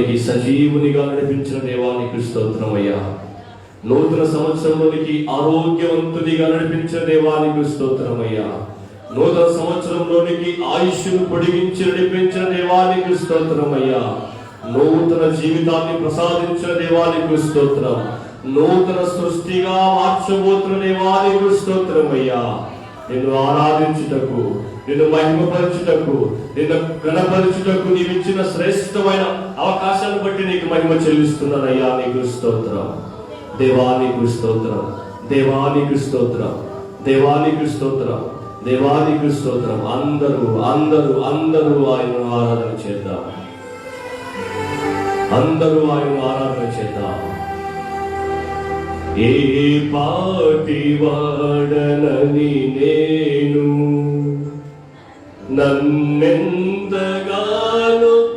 సంవత్సరంలోనికి సజీవునిగా నడిపించిన దేవానికి స్తోత్రమయ్యా. నూతన సంవత్సరంలోనికి ఆరోగ్యవంతునిగా నడిపించిన దేవానికి స్తోత్రమయ్యా. నూతన సంవత్సరంలోనికి ఆయుష్ను పొడిగించి నడిపించిన దేవానికి స్తోత్రమయ్యా. నూతన జీవితాన్ని ప్రసాదించిన దేవానికి స్తోత్రం. నూతన సృష్టిగా మార్చబోతున్న దేవానికి స్తోత్రమయ్యా. నిన్ను ఆరాధించుటకు, నిన్ను మహిమపరచుటకు, నిన్ను గణపరచుటకు నీవిచ్చిన శ్రేష్టమైన అవకాశాన్ని బట్టి నీకు మహిమ చెల్లిస్తున్నానయ్యా. నీకు స్తోత్రం. దేవానికి స్తోత్రం, దేవానికి స్తోత్రం, దేవానికి స్తోత్రం, దేవానికి స్తోత్రం. అందరూ అందరూ అందరూ ఆయనను ఆరాధన చేద్దాం. అందరూ ఆయనను ఆరాధన చేద్దాం. ఏ పాటి వాడనని నేను, నన్నెంతగానో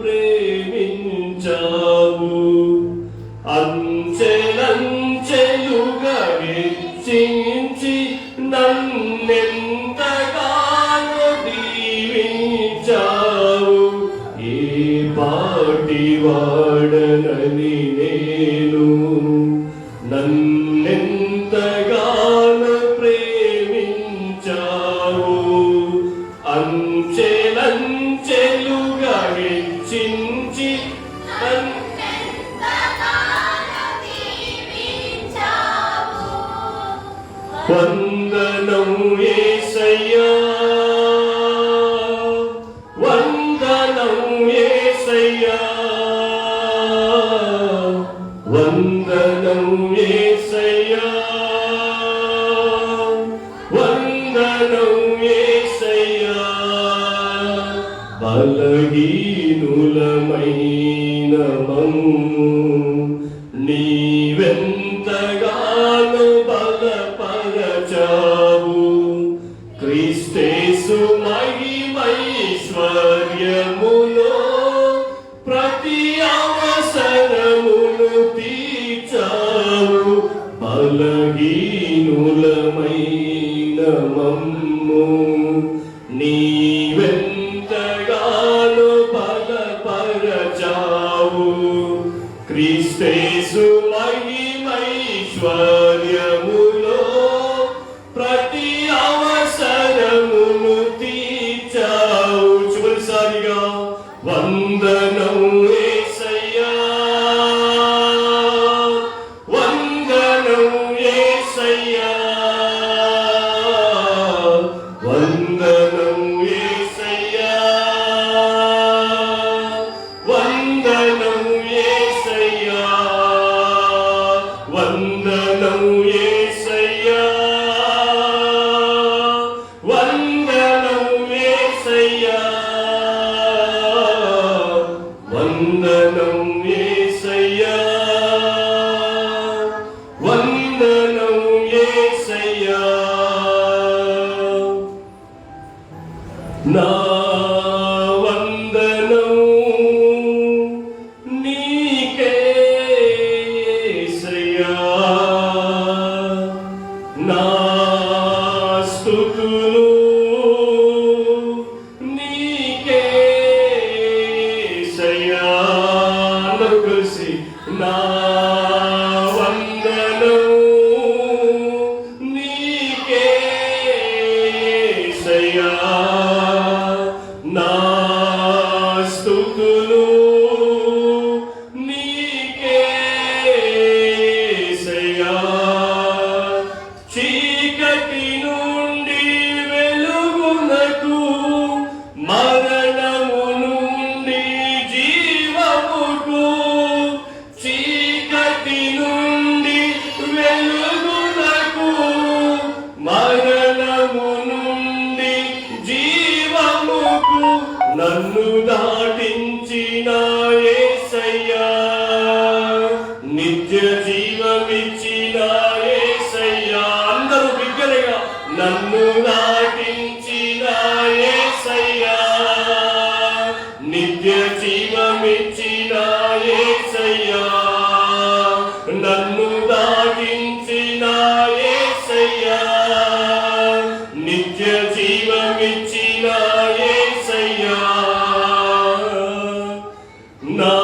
ప్రేమించావు, అంచెలంచెలుగా హెచ్చించి నన్నెంతగానో దీవించావు. ఏ పాటి వాడనని నేను, నన్నెంతగానో ప్రేమించావు, అంచెలంచెలుగా హెచ్చించి వందనం యేసయ్యా, వందనం యేసయ్యా, వందనం యేసయ్యా, వందనం యేసయ్యా. బలహీనులమైన మమ్ము నీవెంతగానో బలపరచావు. క్రీస్తేసు మహిమైశ్వర్యములో ప్రతి అవసరమును తీర్చావు. బలహీనులమైన మమ్ము నీవెంతగానో బలపరచావు. క్రీస్తేసు మహిమైశ్వర్యములో ప్రతి అవసరమును తీర్చావు. చివరిసారిగా వందనం యేసయ్యా, వందనం యేసయ్యా, వందనం యేసయ్యా, వందనం యేసయ్యా, వందనం యేసయ్యా, వందనం యేసయ్యా, వందనం యేసయ్యా, వందనం యేసయ్యా. నా వందనం నీకే యేసయ్యా, నా స్తుతులు నీకే యేసయ్యా. అందరూ కలిసి నా వందనం నీకే యేసయ్యా, నా స్తుతులు నీకే యేసయ్యా. చీకటి నుండి వెలుగునకు, మరణము నుండి జీవముకు, చీకటి నుండి వెలుగునకు, మరణము నుండి జీవముకు నన్ను దాటించిన యేసయ్యా, నిత్య జీవమిచ్చిన యేసయ్యా. అందరూ బిగ్గరగా నన్ను దాటించిన యేసయ్యా, నిత్య జీవమిచ్చిన యేసయ్యా, నన్ను దాటించిన యేసయ్యా, నిత్య జీవమిచ్చిన యేసయ్యా. నా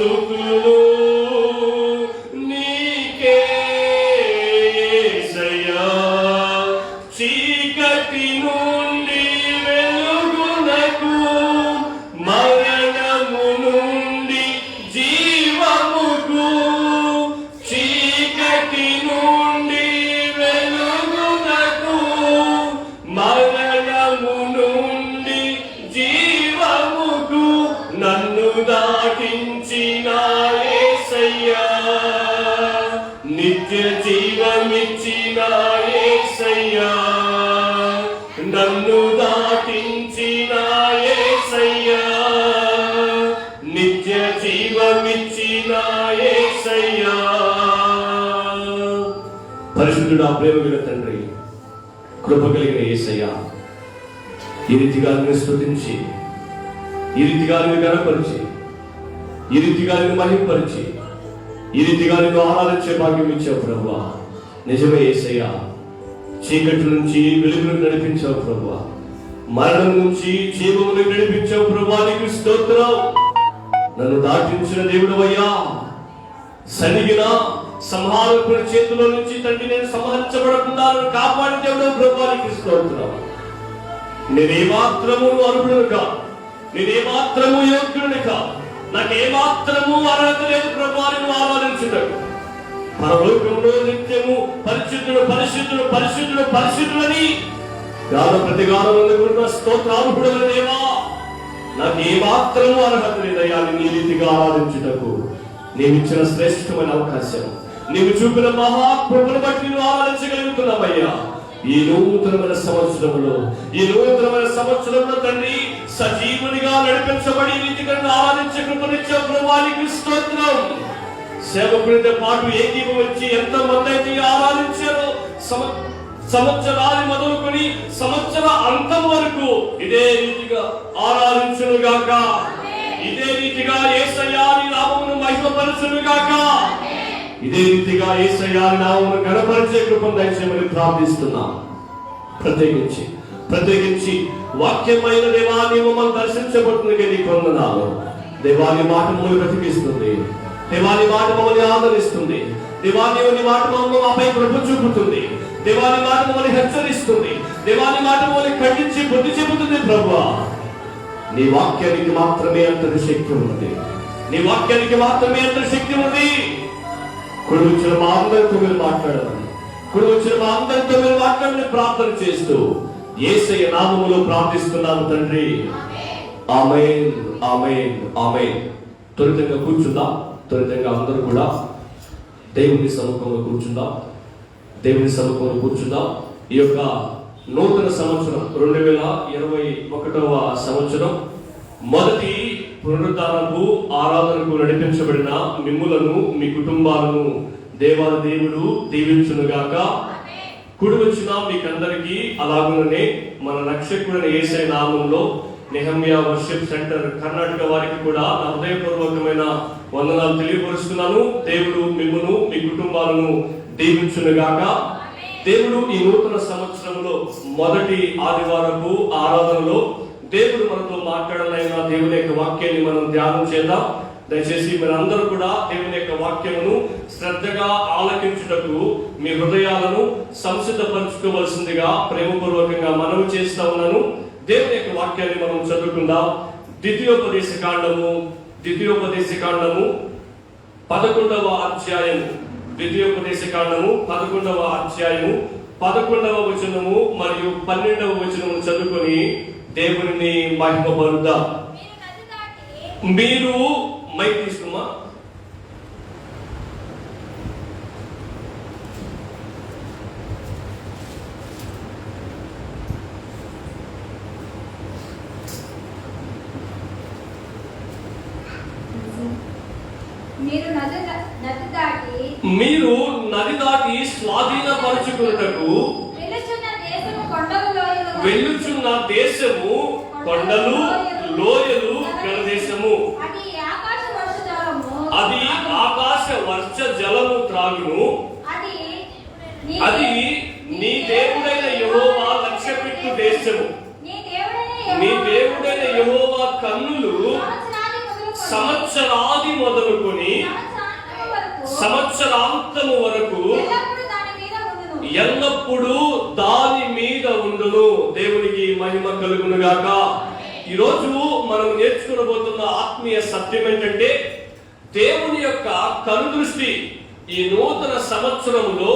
స్తుతులు నీకే యేసయ్యా. చీకటి నుండి వెలుగునకు, మరణము నుండి జీవముకు, చీకటి నుండి వెలుగునకు, మరణము నుండి జీవముకు నన్ను దాటించిన యేసయ్యా. నిత్య జీవమిచ్చిన యేసయ్యా. నన్ను దాటించిన యేసయ్యా. నిత్య జీవమిచ్చిన యేసయ్యా. పరిశుద్ధుడా, ప్రేమగల తండ్రి, కృప కలిగిన యేసయ్యా, ఈ రీతిగా నిన్ను స్తుతించి, ఈ రీతిగా నిన్ను గణపరిచి, ఈ రీతిగా నిన్ను మహిమపరిచి, ఈ రీతిగా నిన్ను ఆరాధించే భాగ్యం ఇచ్చావు ప్రభువా. నిజమే యేసయ్యా, చీకటి నుంచి వెలుగును నడిపించావు ప్రభువా. మరణం నుంచి జీవమును నడిపించావు ప్రభువా. నీకు స్తోత్రం. నన్ను దాటించిన దేవుడవయ్యా. సనిగిన సంహారకుని చేతిలో నుంచి తండ్రి నేను సంహరించబడకుండా నన్ను కాపాడి దేవుడు ప్రభువా. నీకు స్తోత్రం. నేనేమాత్రము అర్హుడును కాదు, నేనేమాత్రము యోగ్యుడిని కాదు, నాకేమాత్రము అర్హత లేదు ప్రభువా నిన్ను ఆరాధించుటకు. పరలోకంలో నిత్యము పరిశుద్ధుడు పరిశుద్ధుడు పరిశుద్ధుడు పరిశుద్ధుడని గాన ప్రతిగానం అందుకుంటున్న స్తోత్రార్హుడైన దేవా, నాకేమాత్రము అర్హత లేదయ్యా నీ రీతిగా ఆరాధించుటకు. నీవిచ్చిన శ్రేష్టమైన అవకాశం, నీవు చూపిన మహాకృపను బట్టి నువ్వు ఆరాధించగలుగుతున్నావయ్యా. ఈ నూతనమైన సంవత్సరంలో, ఈ నూతనమైన సంవత్సరంలో తండ్రి సజీవునిగా నడిపించబడి రీతిగా ఆరాధించే కృపనిచ్చే ప్రభువానికి స్తోత్రం. సేవకుడితో పాటు ఏకీభవించి ఎంతమంది అయితే ఆరాధించారో, సంవత్సరాది మొదలుకొని సంవత్సర అంతం వరకు ఇదే రీతిగా ఆరాధించును గాక. ఇదే రీతిగా యేసయ్యా నీ నామమును మహిమపరచును గాక. ఇదే రీతిగా యేసయ్యా నీ నామమును ఘనపరిచే కృపను దయచేయమని ప్రార్థిస్తున్నాం. ప్రత్యేకించి వాక్యమైన దేవా, నీవు మమ్మల్ని దర్శించబడుతుంది నీకు వందనాలు. దేవాని మాట మమ్మల్ని బ్రతికిస్తుంది, దేవాని మాట మమ్మల్ని ఆదరిస్తుంది, దేవాని మాట మమ్మల్ని మాపై కృప చూపుతుంది, దేవాని మాట మమ్మల్ని హెచ్చరిస్తుంది, దేవాని మాట మమ్మల్ని ఖండించి బుద్ధి చెబుతుంది. ప్రభువా, నీ వాక్యానికి మాత్రమే అంతటి శక్తి ఉంది, నీ వాక్యానికి మాత్రమే అంతటి శక్తి ఉంది. కుడి వచ్చిన మా అందరితో మీరు మాట్లాడాలని, కుడి వచ్చిన మా అందరితో మీరు మాట్లాడని ప్రార్థన చేస్తూ యేసయ్య నామములో ప్రార్థిస్తున్నాము తండ్రి. ఆమేన్, ఆమేన్, ఆమేన్. త్వరితంగా కూర్చుందాం. త్వరితంగా అందరూ కూడా దేవుని సముఖంలో కూర్చుందాం. దేవుని సముఖంలో కూర్చుందాం. ఈ యొక్క నూతన సంవత్సరం 2021వ సంవత్సరం మొదటి పునరుద్ధానపు ఆరాధనకు నడిపించబడిన మిమ్ములను, మీ కుటుంబాలను దేవాది దేవుడు దీవించునుగాక. కుడి వచ్చిన మీకందరికీ అలాగుననే మన రక్షకుడైన యేసయ్య నామములో నెహమ్యా వర్షిప్ సెంటర్ కర్ణాటక వారికి కూడా నా హృదయపూర్వకమైన వందనాలు తెలియపరుస్తున్నాను. దేవుడు మిమ్మును, మీ కుటుంబాలను దీవించునుగాక. దేవుడు ఈ నూతన సంవత్సరంలో మొదటి ఆదివారపు ఆరాధనలో దేవుడు మనతో మాట్లాడాలైన దేవుని యొక్క వాక్యాన్ని మనం ధ్యానం చేద్దాం. దయచేసి మీరందరూ కూడా దేవుని యొక్క వాక్యమును శ్రద్ధగా ఆలకించుటకు మీ హృదయాలను సంసిద్ధపరచుకోవలసిందిగా ప్రేమపూర్వకంగా మనవి చేస్తా ఉన్నాను. దేవుని యొక్క వాక్యాన్ని మనం చదువుకుందాం. ద్వితీయోపదేశ కాండము 11వ అధ్యాయము, ద్వితీయోపదేశ కాండము 11వ అధ్యాయము 11వ వచనము మరియు 12వ వచనము చదువుకొని దేవుని మహిమపరుద్దాం. మీరు మైక్ తీసుకుమా. మీరు నది దాటి స్వాధీనపరచుకున్నటకు వెళ్ళుచున్న దేశము కొండలు లోయలు గల దేశము, అది ఆకాశ వర్ష జలము త్రాగును, అది నీ దేవుడైన యెహోవా లక్ష్యపెట్టు దేశము. నీ దేవుడైన యెహోవా కన్నులు సంవత్సరాది మొదలుకొని సంవత్సరాంతము వరకు ఎల్లప్పుడూ దాని మీద ఉండును. దేవునికి మహిమ కలుగును గాక. ఈరోజు మనం నేర్చుకోబోతున్న ఆత్మీయ సత్యం ఏంటంటే, దేవుని యొక్క కనుదృష్టి ఈ నూతన సంవత్సరములో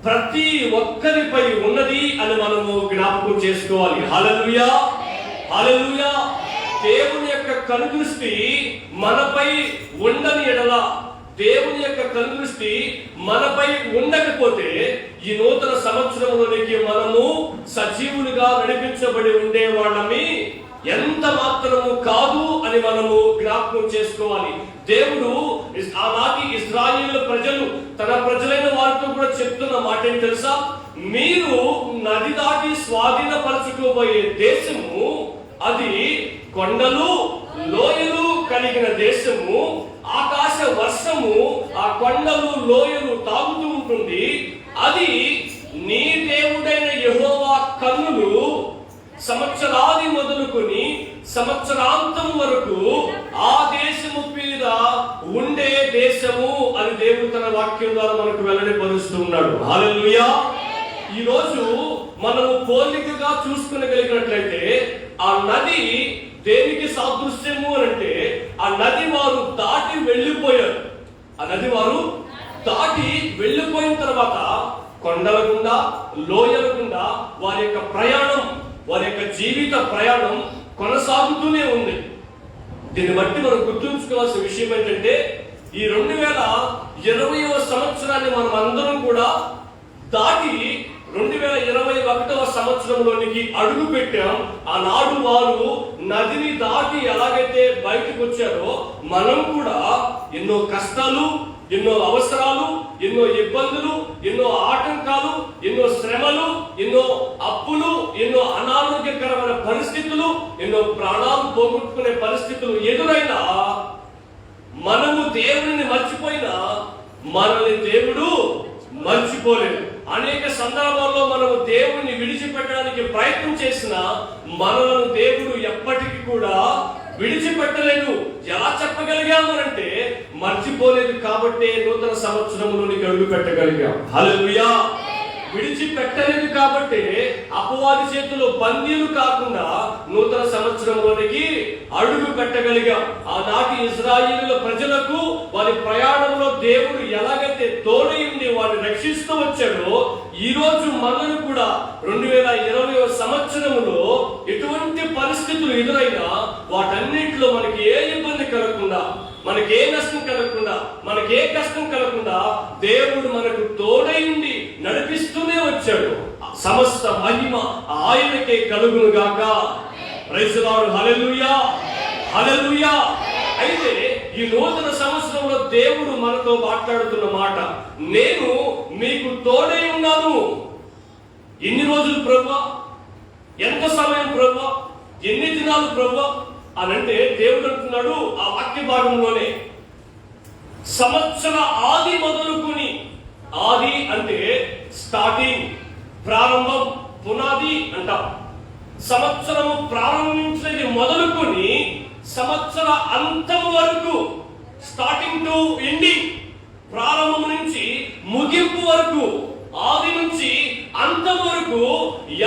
ప్రతి ఒక్కరిపై ఉన్నది అని మనము జ్ఞాపకం చేసుకోవాలి. హల్లెలూయా, హల్లెలూయా. దేవుని యొక్క కనుదృష్టి మనపై ఉండని ఎడల, దేవుని యొక్క కనుదృష్టి మనపై ఉండకపోతే ఈ నూతన సంవత్సరంలోనికి మనము సజీవులుగా నడిపించబడి ఉండేవాళ్ళమి ఎంత మాత్రము కాదు అని మనము జ్ఞాపకం చేసుకోవాలి. దేవుడు ఆనాటి ఇశ్రాయేలు ప్రజలు తన ప్రజలైన వారితో కూడా చెప్తున్న మాట ఏం తెలుసా? మీరు నది దాటి స్వాధీనపరచుకోబోయే దేశము అది కొండలు లోయలు కలిగిన దేశము. ఆకాశ వర్షము ఆ కొండలు లోయలు తాగుతూ ఉంటుంది. అది నీ దేవుడైన యెహోవా కన్నులు సంవత్సరాది మొదలుకొని సంవత్సరాంతం వరకు ఆ దేశము మీద ఉండే దేశము అని దేవుడు తన వాక్యం ద్వారా మనకు వెల్లడిపరుస్తూ ఉన్నాడు. హల్లెలూయా. ఈ రోజు మనము పోలికగా చూసుకునగలిగినట్లయితే ఆ నది దేనికి సాదృశ్యము అంటే, ఆ నది వారు దాటి వెళ్ళిపోయారు. ఆ నది వారు దాటి వెళ్ళిపోయిన తర్వాత కొండల గుండా లోయల గుండా వారి యొక్క ప్రయాణం, వారి యొక్క జీవిత ప్రయాణం కొనసాగుతూనే ఉంది. దీన్ని బట్టి మనం గుర్తుంచుకోవాల్సిన విషయం ఏంటంటే, ఈ 2020వ సంవత్సరాన్ని మనం అందరం కూడా దాటి 2021వ సంవత్సరంలోనికి అడుగు పెట్టాం. ఆనాడు వారు నదిని దాటి ఎలాగైతే బయటకు వచ్చారో మనం కూడా ఎన్నో కష్టాలు, ఎన్నో అవసరాలు, ఎన్నో ఇబ్బందులు, ఎన్నో ఆటంకాలు, ఎన్నో శ్రమలు, ఎన్నో అప్పులు, ఎన్నో అనారోగ్యకరమైన పరిస్థితులు, ఎన్నో ప్రాణాలు పోగొట్టుకునే పరిస్థితులు ఎదురైనా మనము దేవుడిని మర్చిపోయినా మనల్ని దేవుడు మర్చిపోలేదు. అనేక సందర్భాల్లో మనము దేవుడిని విడిచిపెట్టడానికి ప్రయత్నం చేసిన మనలను దేవుడు ఎప్పటికీ కూడా విడిచిపెట్టలేదు. ఎలా చెప్పగలిగామనంటే, మర్చిపోలేదు కాబట్టి నూతన సంవత్సరంలోనికి అడుగు పెట్టగలిగాం. హల్లెలూయా. విడిచిపెట్టలేదు కాబట్టి అపవాది చేతిలో బందీలు కాకుండా నూతన సంవత్సరంలోనికి అడుగు పెట్టగలిగాం. ఆనాటి ఇశ్రాయేలు ప్రజలకు వారి ప్రయాణంలో దేవుడు ఎలాగైతే తోడైంది వారిని రక్షిస్తూ వచ్చాడో, ఈ రోజు మనల్ని కూడా 2020వ సంవత్సరంలో ఎటువంటి పరిస్థితులు ఎదురైనా వాటన్నిటిలో మనకి ఏ ఇబ్బంది కలగకుండా, మనకి ఏ నష్టం కలగకుండా, మనకి ఏ కష్టం కలగకుండా దేవుడు మనకు తోడైంది నడిపిస్తూనే వచ్చాడు. సమస్త మహిమ ఆయనకే కలుగును గాక. Praise the lord. Hallelujah, hallelujah. అయితే ఈ నూతన సంవత్సరంలో దేవుడు మనతో మాట్లాడుతున్న మాట, నేను మీకు తోడై ఉన్నాను. ఎన్ని రోజులు ప్రభువా? ఎంత సమయం ప్రభువా? ఎన్ని దినాలు ప్రభువా అని అంటే దేవుడు అంటున్నాడు ఆ వాక్య భాగంలోనే, సంవత్సర ఆది మొదలుకొని, ఆది అంటే స్టార్టింగ్, ప్రారంభం, పునాది అంటాం. సంవత్సరము ప్రారంభించినది మొదలుకొని సంవత్సర అంతం వరకు, స్టార్టింగ్ టు ఎండింగ్, ప్రారంభం నుంచి ముగింపు వరకు, ఆది నుంచి అంతం వరకు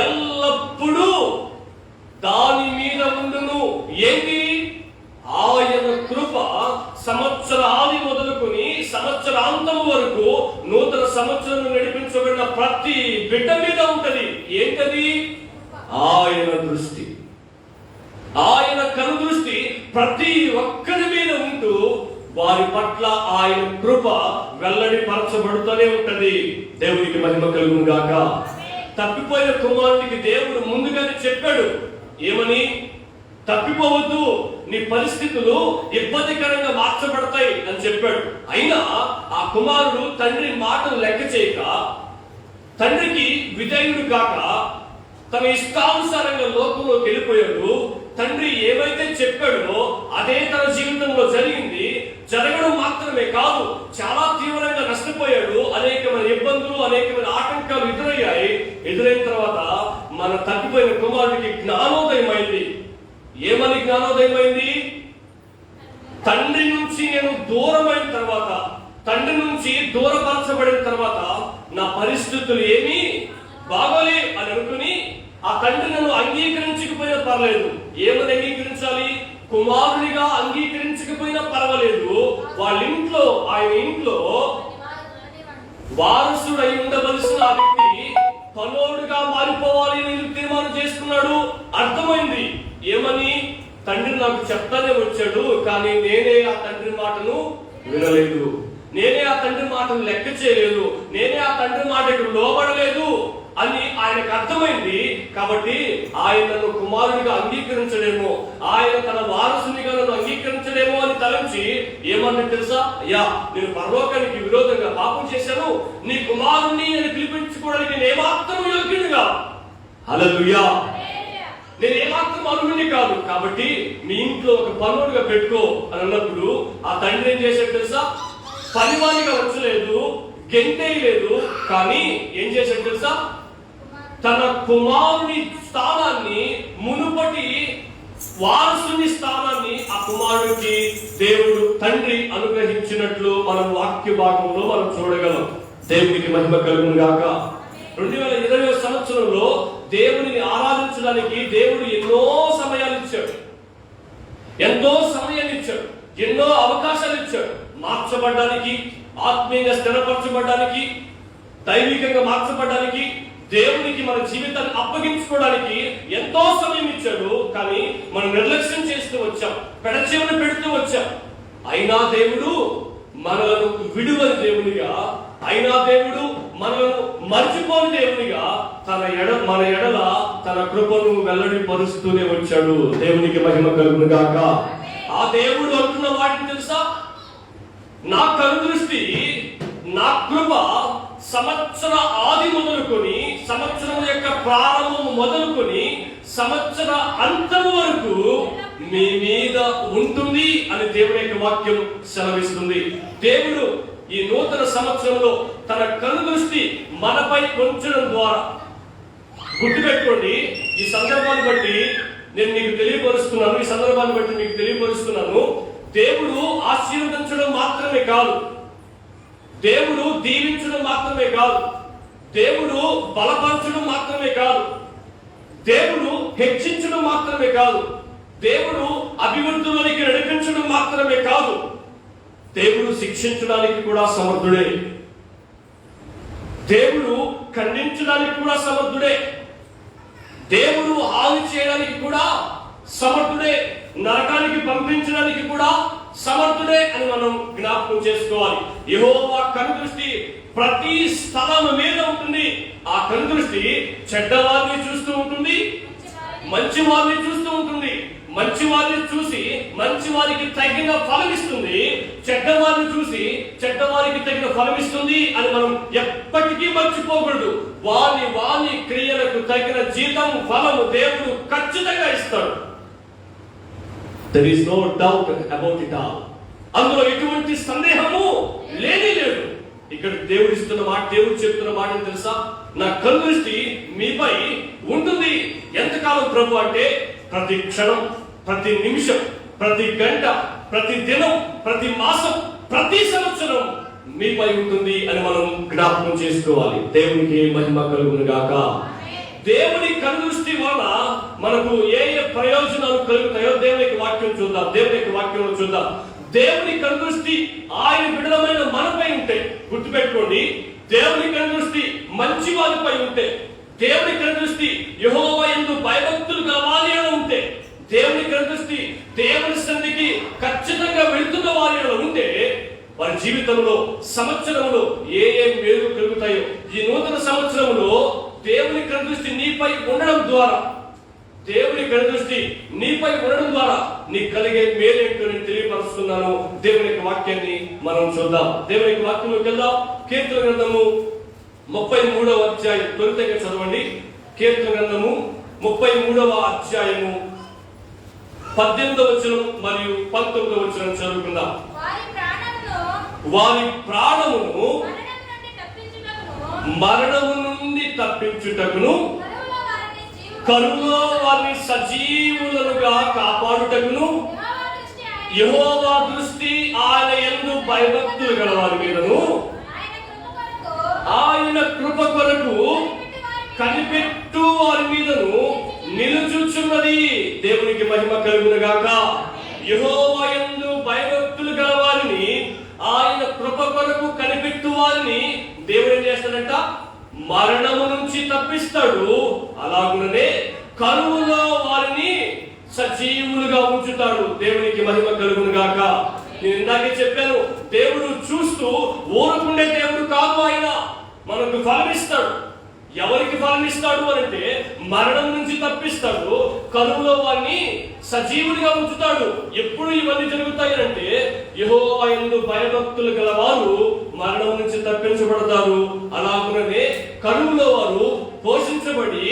ఎల్లప్పుడూ దాని మీద ఉండును. ఏంటి? ఆయన కృప సంవత్సర ఆది మొదలుకొని సంవత్సరాంతం వరకు నూతన సంవత్సరం నడిపించబడిన ప్రతి బిడ్డ మీద ఉంటది. ఏంటది? ఆయన దృష్టి, ఆయన కనుదృష్టి ప్రతి ఒక్కరి మీద ఉంటూ వారి పట్ల ఆయన కృప వెల్లడి పరచబడుతూనే ఉంటది. దేవునికి మహిమ కలుగును గాక. తప్పిపోయిన కుమారుడికి దేవుడు ముందుగానే చెప్పాడు, ఏమని? తప్పిపోవద్దు, నీ పరిస్థితులు ఇబ్బందికరంగా మార్చబడతాయి అని చెప్పాడు. అయినా ఆ కుమారుడు తండ్రి మాటలు లెక్క చేయక, తండ్రికి విధేయుడు కాక తన ఇష్టానుసారంగా లోకంలోకి వెళ్ళిపోయాడు. తండ్రి ఏమైతే చెప్పాడో అదే తన జీవితంలో జరిగింది. జరగడం మాత్రమే కాదు, చాలా తీవ్రంగా నష్టపోయాడు. అనేకమైన ఇబ్బందులు, అనేకమైన ఆటంకాలు ఎదురయ్యాయి. ఎదురైన తర్వాత మన తప్పిపోయిన కుమారుడికి జ్ఞానోదయం అయింది. ఏమని జ్ఞానోదయం అయింది? తండ్రి నుంచి నేను దూరమైన తర్వాత, తండ్రి నుంచి దూరపరచబడిన తర్వాత నా పరిస్థితులు ఏమీ బాగోలే అని అనుకుని ఆ తండ్రి నన్ను అంగీకరించకపోయినా పర్లేదు. ఏమని అంగీకరించాలి? కుమారుడిగా అంగీకరించకపోయినా పర్వాలేదు, వాళ్ళ ఇంట్లో, ఆయన ఇంట్లో వారసుడై ఉండవలసిన ఆ వ్యక్తి పనోడుగా మారిపోవాలి అని తీర్మానం చేసుకున్నాడు. అర్థమైంది ఏమని? తండ్రి నాకు చెప్తానే వచ్చాడు, కానీ నేనే ఆ తండ్రి మాటను వినలేదు, నేనే ఆ తండ్రి మాటను లెక్క చేయలేదు, నేనే ఆ తండ్రి మాటకు లోబడలేదు అని ఆయనకు అర్థమైంది. కాబట్టి ఆయన నన్ను కుమారుడిగా అంగీకరించడేమో, ఆయన తన వారసునిగా నన్ను అంగీకరించడేమో అని తలంచి ఏమన్నా తెలుసా? అయ్యా, నేను పరలోకానికి విరోధంగా పాపం చేశాను, నీ కుమారుణ్ణి అని పిలిపించుకోవడానికి నేను ఏమాత్రం యోగ్యుడిగా, హల్లెలూయా, నేను ఏమాత్రం అర్హుడిని కాదు, కాబట్టి మీ ఇంట్లో ఒక పనుడుగా పెట్టుకో అని అన్నప్పుడు ఆ తండ్రి ఏం చేశాడు తెలుసా? పనివానిగా వచ్చలేదు, గెంటేయలేదు, కానీ ఏం చేశాడు తెలుసా? తన కుమారుని స్థానాన్ని, మునుపటి వారసుని స్థానాన్ని ఆ కుమారుడికి దేవుడు తండ్రి అనుగ్రహించినట్లు మనం వాక్య భాగంలో మనం చూడగలం. దేవునికి మహిమ కలుగును గాక. 2020 సంవత్సరంలో దేవుడిని ఆరాధించడానికి దేవుడు ఎన్నో సమయాలు ఇచ్చాడు, ఎంతో సమయాన్ని ఇచ్చాడు, ఎన్నో అవకాశాలు ఇచ్చాడు. మార్చబడ్డానికి, ఆత్మీయంగా స్థిరపరచబడ్డానికి, దైవికంగా మార్చబడ్డానికి, దేవునికి మన జీవితాన్ని అప్పగించుకోవడానికి ఎంతో సమయం ఇచ్చాడు. కానీ మనం నిర్లక్ష్యం చేస్తూ వచ్చాం, పెడచెవిని పెడుతూ వచ్చాం. అయినా దేవుడు మనలను విడువని దేవునిగా, అయినా దేవుడు మనలను మర్చిపోని దేవునిగా మన ఎడల తన కృపను వెల్లడి పరుస్తూనే వచ్చాడు. దేవునికి మహిమ కలుగును గాక. ఆ దేవుడు అంటున్న వాటిని తెలుసా? నా కనుదృష్టి, నా కృప సంవత్సర ఆది మొదలుకొని, సంవత్సరం యొక్క ప్రారంభం మొదలుకొని సంవత్సర అంతం వరకు మీ మీద ఉంటుంది అని దేవుని యొక్క వాక్యం సెలవిస్తుంది. దేవుడు ఈ నూతన సంవత్సరంలో తన కనుదృష్టి మనపై ఉంచడం ద్వారా, గుర్తుపెట్టుకోండి, ఈ సందర్భాన్ని బట్టి నేను మీకు తెలియపరుస్తున్నాను, ఈ సందర్భాన్ని బట్టి మీకు తెలియపరుస్తున్నాను, దేవుడు ఆశీర్వదించడం మాత్రమే కాదు, దేవుడు దీవించడం మాత్రమే కాదు, దేవుడు బలపరచడం మాత్రమే కాదు, దేవుడు హెచ్చించడం మాత్రమే కాదు, దేవుడు అభివృద్ధిలోనికి నడిపించడం మాత్రమే కాదు, దేవుడు శిక్షించడానికి కూడా సమర్థుడే, దేవుడు ఖండించడానికి కూడా సమర్థుడే, దేవుడు హాని చేయడానికి కూడా సమర్థుడే, నరకానికి పంపించడానికి కూడా సమర్థుడే అని మనం జ్ఞాపకం చేసుకోవాలి. యెహోవా కనుదృష్టి ప్రతి స్థలం మీద ఉంటుంది. ఆ కనుదృష్టి చెడ్డవారిని చూస్తూ ఉంటుంది, మంచి వారిని చూస్తూ ఉంటుంది. మంచి వారిని చూసి మంచి వారికి తగిన ఫలమిస్తుంది, చెడ్డవారిని చూసి చెడ్డవారికి తగిన ఫలమిస్తుంది అని మనం ఎప్పటికీ మర్చిపోకూడదు. వాని క్రియలకు తగిన జీతం, ఫలము దేవుడు ఖచ్చితంగా ఇస్తాడు. There is no doubt about it all. అందులో ఎటువంటి సందేహము లేనే లేదు. ఇక్కడ దేవుడు ఇస్తున్న మాట, దేవుడు చెప్తున్న మాట తెలుసా? నా కనుదృష్టి మీపై ఉంటుంది. ఎంతకాలం ప్రభు అంటే ప్రతి క్షణం, ప్రతి నిమిషం, ప్రతి గంట, ప్రతి దినం, ప్రతి మాసం, ప్రతి సంవత్సరం మీపై ఉంటుంది అని మనం జ్ఞాపకం చేసుకోవాలి. దేవునికి మహిమ కలుగును గాక. దేవుని కనుదృష్టి వలన మనకు ఏ ప్రయోజనాలు కలుగుతాయో దేవునికి వాక్యం చూద్దాం. దేవునికి వాక్యంలో చూద్దాం. దేవుని కనుదృష్టి ఆయన బిడ్డలమైన మనపై ఉంటే, గుర్తుపెట్టుకోండి, దేవుని కనుదృష్టి మంచి వారిపై ఉంటే, దేవుని కనుదృష్టి యెహోవా యందు భయభక్తులు కావాలి అని ఉంటే, దేవుని కనుదృష్టి దేవుని సన్నిధికి ఖచ్చితంగా వెళుతున్న వారి ఉంటే, వారి జీవితంలో సంవత్సరంలో ఏ మేలు కలుగుతాయో, ఈ నూతన సంవత్సరంలో దేవుని కనుదృష్టి నీపై ఉండడం ద్వారా, దేవుని కనుదృష్టి నీపై ఉండడం ద్వారా నీకు కలిగే మేలేంటో నేను తెలియపరుస్తున్నాను. దేవుని యొక్క వాక్యాన్ని మనం చూద్దాం. దేవుని యొక్క వాక్యంలోకి వెళ్దాం. కీర్తన గ్రంథము 33వ అధ్యాయం త్వరితంగా చదవండి. కీర్తన గ్రంథము 33వ అధ్యాయము 18వ వచనం మరియు 19వ వచనం చదువుకుందాం. వారి ప్రాణమును మరణము నుండి తప్పించుటకును, కరువులో వారిని సజీవులుగా కాపాడుటకును యెహోవా దృష్టి ఆయన యందు భయభక్తులు గల వారి మీదను ఆయన కృప కొరకు కనిపెట్టు వారి మీదను నిలుచుచున్నది. దేవునికి మహిమ కలుగును గాక. యెహోవా యందు భయభక్తులు గల వారిని, ఆయన కృప కొరకు కనిపెట్టు వారిని దేవుడు ఏం చేస్తాడంట? మరణము నుంచి తప్పిస్తాడు. అలాగుననే కరువులో వారిని సజీవులుగా ఉంచుతాడు. దేవునికి మహిమ కలుగును గాక. నేను ఇందాకే చెప్పాను, దేవుడు చూస్తూ ఊరుకుండే దేవుడు కాదు. ఆయన మనకు ఫలమిస్తాడు. ఎవరికి ఫలమిస్తాడు అంటే మరణం నుంచి తప్పిస్తాడు, కరువులో వారిని సజీవులుగా ఉంచుతాడు. ఎప్పుడు ఇవన్నీ జరుగుతాయి అంటే యెహోవా యందు భయభక్తులు గల వారు మరణం నుంచి తప్పించబడతారు. అలాగనే కరువులో వారు పోషించబడి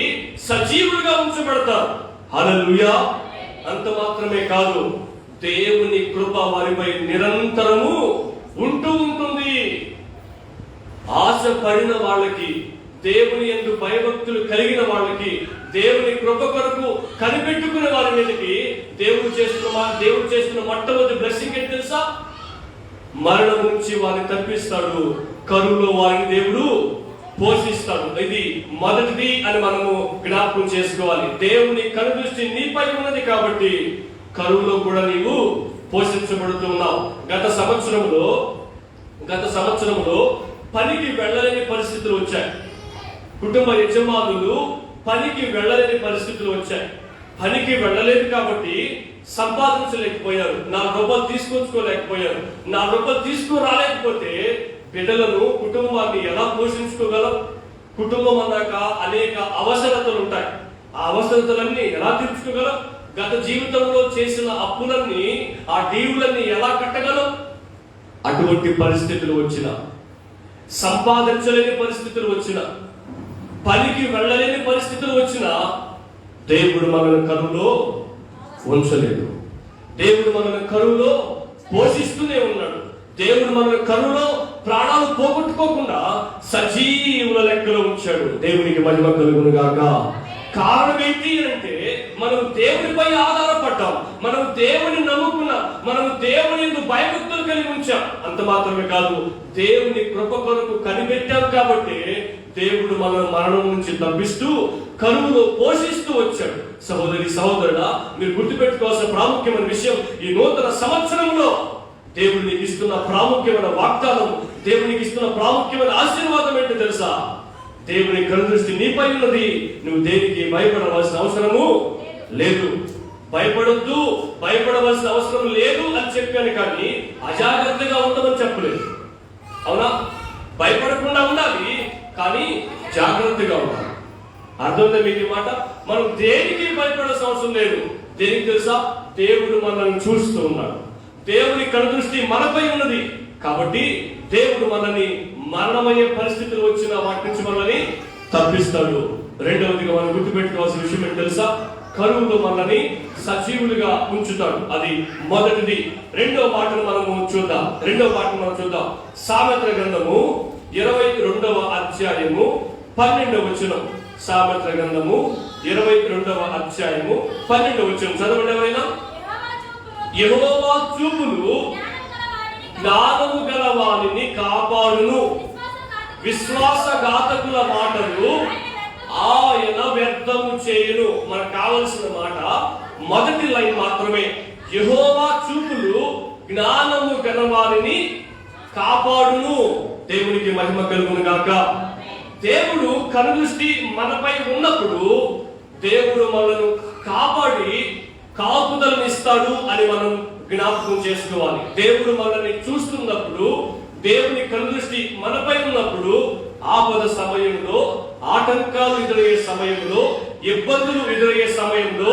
సజీవులుగా ఉంచబడతారు. హల్లెలూయా. అంత మాత్రమే కాదు, దేవుని కృప వారిపై నిరంతరము ఉంటూ ఉంటుంది. ఆశ పడిన వాళ్ళకి, దేవుని యందు భయభక్తులు కలిగిన వాళ్ళకి, దేవుని కృప కొరకు కనిపెట్టుకునే వారి మీదకి దేవుడు చేస్తున్న మొట్టమొదటి బ్లెస్సింగ్ ఏంటి తెలుసా? మరణం నుంచి వారిని తప్పిస్తాడు, కరువులో వారిని దేవుడు పోషిస్తాడు. ఇది మొదటిది అని మనము జ్ఞాపకం చేసుకోవాలి. దేవుని కనుదృష్టి నీపై ఉన్నది కాబట్టి కరువులో కూడా నీవు పోషించబడుతున్నావు. గత సంవత్సరంలో పనికి వెళ్ళలేని పరిస్థితులు వచ్చాయి. కుటుంబ యజమానులు పనికి వెళ్ళలేని పరిస్థితులు వచ్చాయి. పనికి వెళ్ళలేదు కాబట్టి సంపాదించలేకపోయారు, 4 రూపాయలు తీసుకొచ్చుకోలేకపోయారు. 4 రూపాయలు తీసుకురాలేకపోతే బిడ్డలను, కుటుంబాన్ని ఎలా పోషించుకోగలం? కుటుంబం అన్నాక అనేక అవసరతలు ఉంటాయి. ఆ అవసరతలన్నీ ఎలా తీర్చుకోగలం? గత జీవితంలో చేసిన అప్పులన్నీ, ఆ డీవులన్నీ ఎలా కట్టగలం? అటువంటి పరిస్థితులు వచ్చిన, సంపాదించలేని పరిస్థితులు వచ్చిన, పనికి వెళ్ళలేని పరిస్థితులు వచ్చిన, దేవుడు మనల్ని కరువులో ఉంచలేదు. దేవుడు మనల్ని కరువులో పోషిస్తూనే ఉన్నాడు. దేవుడు మనల్ని కరువులో ప్రాణాలు పోగొట్టుకోకుండా సజీవుల లెక్కలో ఉంచాడు. దేవునికి మహిమ కలుగును గాక. కారణం ఏంటి అంటే మనం దేవునిపై ఆధారపడ్డాం, మనం దేవుని నమ్ముకున్నాం, మనం దేవుని యందు భయభక్తులు కలిగి ఉంచాం. అంత మాత్రమే కాదు, దేవుని కృప కొరకు కనిపెట్టాం కాబట్టి దేవుడు మనల్ని మరణం నుంచి తప్పిస్తూ కరువులో పోషిస్తూ వచ్చాడు. సహోదరి సహోదరుడా, మీరు గుర్తుపెట్టుకోవాల్సిన ప్రాముఖ్యమైన విషయం, ఈ నూతన సంవత్సరంలో దేవుడు నీకు ఇస్తున్న ప్రాముఖ్యమైన వాగ్దానం, దేవునికి ఇస్తున్న ప్రాముఖ్యమైన ఆశీర్వాదం ఏంటో తెలుసా? దేవుని కనుదృష్టి నీపై ఉన్నది. నువ్వు దేనికి భయపడవలసిన అవసరము లేదు. భయపడొద్దు, భయపడవలసిన అవసరం లేదు అని చెప్పాను, కానీ అజాగ్రత్తగా ఉండమని చెప్పలేదు. అవునా? భయపడకుండా ఉండాలి, కానీ జాగ్రత్తగా ఉండాలి. అర్థమైందా మీకు మాట? మనం దేనికి భయపడాల్సిన అవసరం లేదు. దేనికి తెలుసా? దేవుడు మనల్ని చూస్తూ ఉన్నాడు. దేవుని కనుదృష్టి మనపై ఉన్నది కాబట్టి దేవుడు మనల్ని మరణమయ్యే పరిస్థితులు వచ్చిన వాటి నుంచి మనల్ని తప్పిస్తాడు. రెండవదిగా మనం గుర్తుపెట్టుకోవాల్సిన విషయం ఏంటి తెలుసా? కరువులో మనల్ని సజీవులుగా ఉంచుతాడు. అది మొదటిది. రెండవ మాటను మనం చూద్దాం. సామెతల గ్రంథము 22వ అధ్యాయము 12వ వచనం. సామెతల గ్రంథము 22వ అధ్యాయము 12వ వచనం చదవండి ఎవరైనా. యెహోవా చూపులు జ్ఞానము గల వారిని కాపాడును, విశ్వాసఘాతకుల మాటలు ఆయన వ్యర్థము చేయును. మనకు కావలసిన మాట మొదటి లైన్ మాత్రమే. యెహోవా చూపులు జ్ఞానము గల వారిని కాపాడును. దేవునికి మహిమ కలుగును గాక. దేవుడు కనుదృష్టి మనపై ఉన్నప్పుడు దేవుడు మనల్ని కాపాడి కాపుదలను ఇస్తాడు అని మనం జ్ఞాపకం చేసుకోవాలి. దేవుడు మనల్ని చూస్తున్నప్పుడు, దేవుని కనుదృష్టి మనపై ఉన్నప్పుడు, ఆపద సమయంలో, ఆటంకాలు ఎదురయ్యే సమయంలో, ఇబ్బందులు ఎదురయ్యే సమయంలో,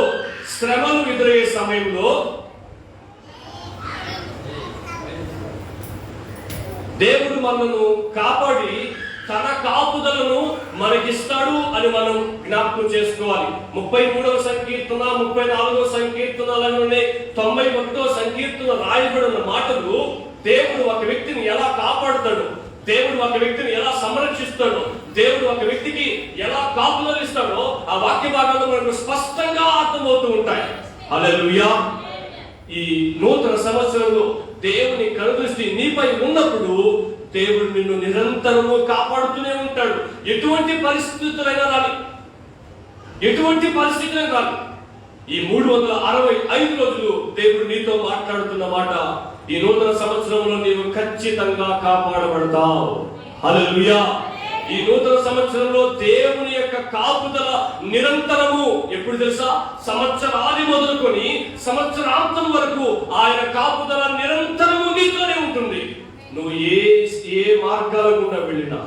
శ్రమలు ఎదురయ్యే సమయంలో దేవుడు మనల్ని కాపాడి తన కాపుదలను మనకిస్తాడు అని మనం జ్ఞాపకం చేసుకోవాలి. 33వ సంకీర్తన, 34వ సంకీర్తనలలోనే 91వ సంకీర్తన రాయబడిన మాటలు దేవుడు ఒక వ్యక్తిని ఎలా కాపాడుతాడు, దేవుడు ఒక వ్యక్తిని ఎలా సంరక్షిస్తాడు, దేవుడు ఒక వ్యక్తికి ఎలా కాపుదలు ఇస్తాడో ఆ వాక్య భాగాలు మనకు స్పష్టంగా అర్థమవుతూ ఉంటాయి. హల్లెలూయా. ఈ నూతన సంవత్సరంలో దేవుని కనుదృష్టి నీపై ఉన్నప్పుడు దేవుడు నిన్ను నిరంతరము కాపాడుతూనే ఉంటాడు. ఎటువంటి పరిస్థితులైనా రాని, ఎటువంటి పరిస్థితులైనా రాని, ఈ 365 రోజులు దేవుడు నీతో మాట్లాడుతున్న మాట, ఈ నూతన సంవత్సరంలో నీవు ఖచ్చితంగా కాపాడబడతావు. హల్లెలూయా. ఈ నూతన సంవత్సరంలో దేవుని యొక్క కాపుదల నిరంతరము. ఎప్పుడు తెలుసా? సంవత్సరాది మొదలుకొని సంవత్సరాంతం వరకు ఆయన కాపుదల నిరంతరము నీతోనే ఉంటుంది. నువ్వు ఏ మార్గాల గుండా వెళ్ళినా,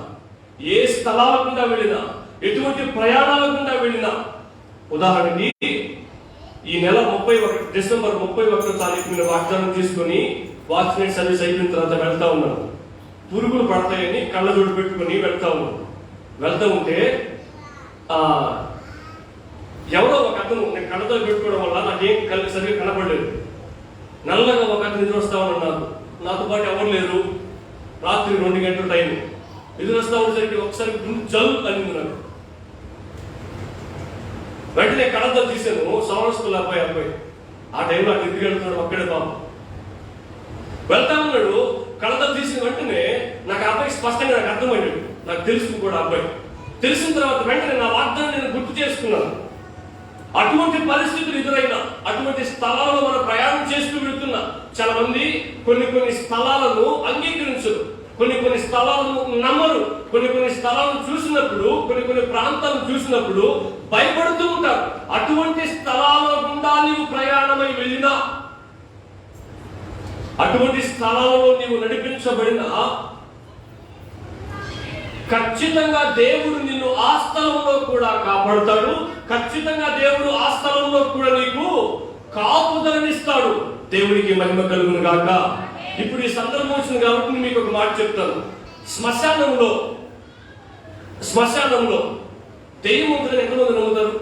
ఏ స్థలాల గుండా వెళ్ళినా, ఎటువంటి ప్రయాణాల గుండా వెళ్ళినా, ఉదాహరణకి ఈ నెల డిసెంబర్ 31 తారీఖు మీద వాగ్దానం తీసుకొని వాచ్మెన్ సర్వీస్ అయిపోయిన తర్వాత వెళ్తా ఉన్నాను. పురుగులు పడతాయని కళ్ళజోడు పెట్టుకుని వెళ్తా ఉంటే ఎవరో ఒక అతను, నేను కళ్ళజోడు పెట్టుకోవడం వల్ల నాకేం సరిగ్గా కనపడలేదు. నల్లగా ఒక అతను ఎదురు వస్తా ఉన్నాను. నాతో పాటు ఎవరు లేరు. రాత్రి 2 గంటల టైం. ఎదురు వస్తా ఉండేసరికి ఒకసారి జల్ అనింది నాకు. వెంటనే కళ్ళతో తీసాను. సౌరస్కుల అబ్బాయి ఆ టైంలో అటు ఇంటికి వెళ్తున్నాడు. అక్కడే పాపం వెళ్తా ఉన్నాడు. కళ్ళతో తీసిన వెంటనే నాకు అబ్బాయి స్పష్టంగా నాకు అర్థమయ్యాడు. నాకు తెలుసు కూడా అబ్బాయి. తెలిసిన తర్వాత వెంటనే నా వాగ్దానం నేను గుర్తు చేసుకున్నాను. అటువంటి పరిస్థితులు ఎదురైనా, అటువంటి స్థలాల్లో మనం ప్రయాణం చేస్తూ వెళుతున్నా, చాలా మంది కొన్ని స్థలాలను అంగీకరించరు, కొన్ని స్థలాలను నమ్మరు, కొన్ని స్థలాలను చూసినప్పుడు, కొన్ని ప్రాంతాలను చూసినప్పుడు భయపడుతూ ఉంటారు. అటువంటి స్థలాల గుండా నీవు ప్రయాణమై వెళ్ళినా, అటువంటి స్థలాలలో నీవు నడిపించబడినా, ఖచ్చితంగా దేవుడు నిన్ను ఆ స్థలంలో కూడా కాపాడుతాడు. ఖచ్చితంగా దేవుడు ఆ స్థలంలో కూడా నీకు కాపుదలనిస్తాడు. దేవునికి మహిమ కలుగును గాక. ఇప్పుడు ఈ సందర్భం వచ్చింది కాబట్టి మీకు ఒక మాట చెప్తాను. శ్మశానంలో దెయ్యం ఉంటుందని ఎంతమంది నమ్ముతారు?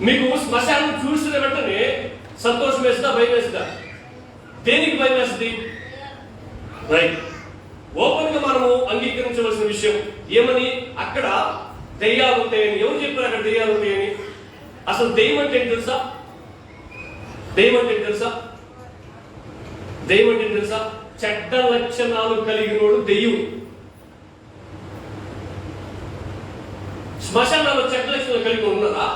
మీకు శ్మశానం చూసిన వెంటనే సంతోషం వేస్తుందా, భయం వేస్తుందా? దేనికి భయం వేస్తుంది? రైట్. ఓపెన్ గా మనము అంగీకరించవలసిన విషయం ఏమని? అక్కడ దెయ్యాలు ఉంటాయని. ఎవరు చెప్పారు అక్కడ దెయ్యాలు ఉంటాయని? అసలు దెయ్యం అంటే ఏంటి తెలుసా? దెయ్యం అంటే తెలుసా? చెడ్డ లక్షణాలు కలిగినోడు దెయ్యం. శ్మశానాలు చెడ్డ లక్షణాలు కలిగి ఉన్నారా?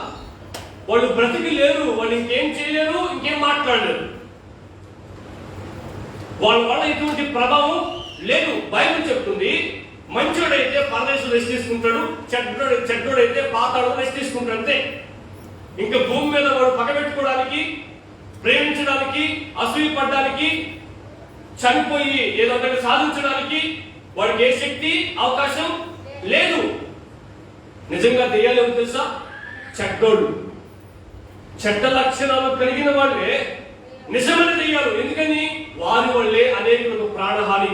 వాళ్ళు బ్రతికి లేరు, వాళ్ళు ఇంకేం చేయలేరు, ఇంకేం మాట్లాడలేరు. వాళ్ళ వల్ల ఎటువంటి ప్రభావం లేదు. బైబిల్ చెప్తుంది, మంచోడైతే పరదేశం రెస్ట్ తీసుకుంటాడు, చెడ్డోడైతే పాతాళం రెస్ట్ తీసుకుంటాడు. అంతే. ఇంకా భూమి మీద వాడు పగబెట్టుకోవడానికి, ప్రేమించడానికి, అసూయపడడానికి, చనిపోయి ఏదో సాధించడానికి వాడికి ఏ శక్తి, అవకాశం లేదు. నిజంగా దెయ్యాలు ఏమో తెలుసా? చెడ్డోడు, చెడ్డ లక్షణాలు కలిగిన వాళ్ళే నిజమైన దెయ్యాలు. ఎందుకని? వారి వల్లే అనేకులకు ప్రాణహాని.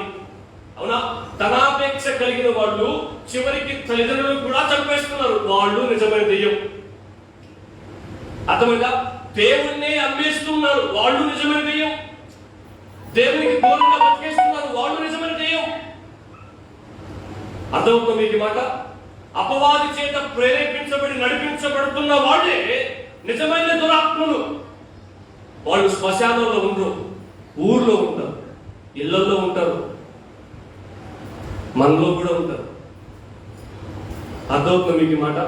అవునా? ధనాపేక్ష కలిగిన వాళ్ళు చివరికి తల్లిదండ్రులు కూడా చంపేస్తున్నారు. వాళ్ళు నిజమైన దెయ్యం. అర్థమైందా? దేవుణ్ణి అమ్మేస్తున్నారు, వాళ్ళు నిజమైన దెయ్యం. దేవునికి దూరంగా బతికేస్తున్నారు, వాళ్ళు నిజమైన దెయ్యం. అర్థమవుతుంది మీకు మాట? అపవాది చేత ప్రేరేపించబడి నడిపించబడుతున్న వాళ్ళే నిజమైన దురాత్మలు. వాళ్ళు శ్మశానంలో ఉండరు, ఊర్లో ఉంటారు, ఇళ్లలో ఉంటారు, మనలో కూడా ఉంటారు. అర్థమవుతుంది మీకు మాట?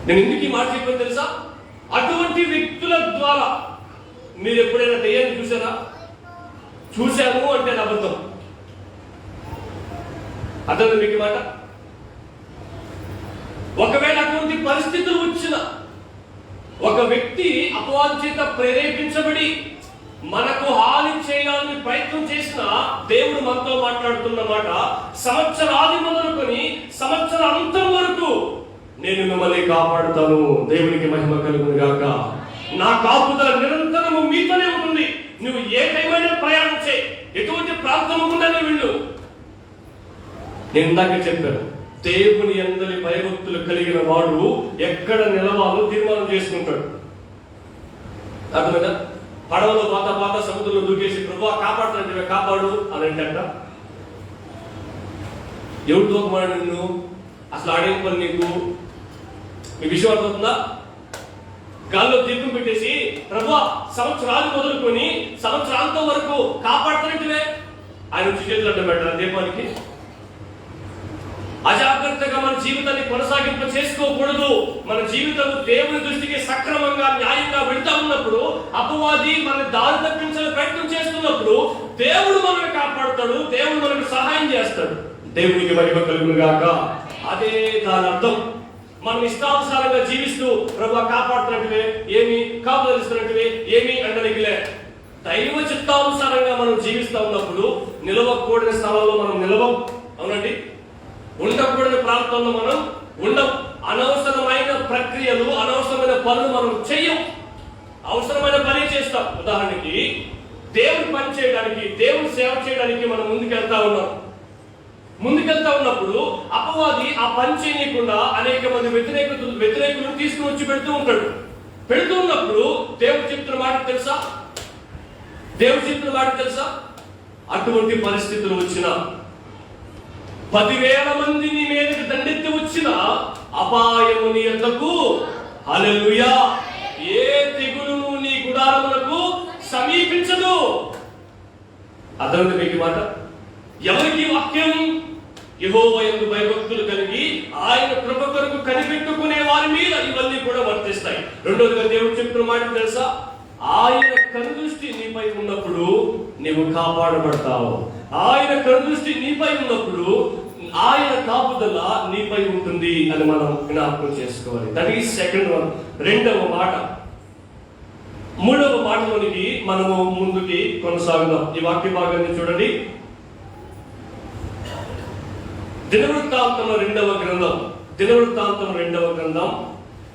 నేను ఎందుకు ఈ మాట చెప్పాను తెలుసా? అటువంటి వ్యక్తుల ద్వారా మీరు ఎప్పుడైనా దెయ్యాన్ని చూసారా? చూశాను అంటే అబద్ధం. అర్థం మీకు మాట? ఒకవేళ అటువంటి పరిస్థితులు వచ్చిన ఒక వ్యక్తి అపవాది చేత ప్రేరేపించబడి మనకు హాని చేయాలని ప్రయత్నం చేసిన, దేవుడు మనతో మాట్లాడుతున్న మాట, సంవత్సరాది మొదలుకొని సంవత్సర అంతం వరకు నేను మిమ్మల్ని కాపాడుతాను. దేవునికి మహిమ కలుగును గాక. నా కాపుదల నిరంతరము మీతోనే ఉంటుంది. నువ్వు ఏ టైమైనా ప్రయాణం చేయి, ఎటువంటి ప్రాంతం ఉందని వెళ్ళు. నేను ఇందాక చెప్పాను, దేవుని అందరి భయభక్తులు కలిగిన వాడు ఎక్కడ నిలవాలో తీర్మానం చేసుకుంటాడు. అర్థమైందా? పడవలో పాత సముద్రంలో దూకేసి ప్రభువా కాపాడుతానంటే కాపాడు అని అంట. ఎవరు దూకమన్నాడు నిన్ను? అసలు ఆడే పని నీకు? మీ విషయం అర్థమవుతుందా? గాల్లో దీపం పెట్టేసి ప్రభువా సంవత్సరాలు మొదలుకొని సంవత్సరాంతం వరకు కాపాడుతున్నట్టువే ఆయన వచ్చి చేతులు అడ్డం పెట్టారు దీపానికి. అజాగ్రత్తగా మన జీవితాన్ని కొనసాగింప చేసుకోకూడదు. మన జీవితం దేవుని దృష్టికి సక్రమంగా న్యాయంగా వెళ్తా ఉన్నప్పుడు, అపవాది మన దారి తప్పించాలని ప్రయత్నం చేస్తున్నప్పుడు దేవుడు మనల్ని కాపాడుతాడు, దేవుడు మనకు సహాయం చేస్తాడు. దేవునికి మహిమ కలుగును గాక. అదే దాని అర్థం. మనం ఇష్టానుసారంగా జీవిస్తూ ప్రభువా కాపాడుతున్నట్టువే, ఏమి కాపాడుతున్నట్టువే, ఏమి అంటనికిలే. దైవ చిత్తానుసారంగా మనం జీవిస్తూ ఉన్నప్పుడు నిలవకూడని స్థలంలో మనం నిలవం. అవునండి, ఉండకూడని ప్రాంతంలో మనం ఉండం. అనవసరమైన ప్రక్రియలు, అనవసరమైన పనులు మనం చెయ్యం. అవసరమైన పని చేస్తాం. ఉదాహరణకి దేవుని పని చేయడానికి, దేవుని సేవ చేయడానికి మనం ముందుకెళ్తా ఉన్నప్పుడు అపవాది ఆ పని చేయకుండా అనేక మంది వ్యతిరేకులను తీసుకుని వచ్చి పెడుతూ ఉన్నప్పుడు దేవుడు చెప్తున్న మాట తెలుసా? అటువంటి పరిస్థితులు వచ్చిన 10,000 మంది నీ మీదకి దండెత్తి వచ్చిన అపాయము నీ యొద్దకు, హల్లెలూయా, ఏ తెగులును నీ గుడారములకు సమీపించదు. అర్థమైంది మీకు మాట? ఎవరికి వాక్యం? యెహోవా యందు భయభక్తులు కలిగి ఆయన కృప కొరకు కనిపెట్టుకునే వారి మీద ఇవన్నీ కూడా వర్తిస్తాయి. రెండోదిగా దేవుడు చెప్తున్న మాట తెలుసా? ఆయన కనుదృష్టి నీపై ఉన్నప్పుడు నీవు కాపాడబడతావు. ఆయన కనుదృష్టి నీపై ఉన్నప్పుడు ఆయన కాపుదల నీపై ఉంటుంది అని మనం జ్ఞాపకం చేసుకోవాలి. That is second one. రెండవ మాట. మూడవ మాటలోనికి మనము ముందుకి కొనసాగుదాం. ఈ వాక్య భాగాన్ని చూడండి. దినవృత్తాంతం రెండవ గ్రంథం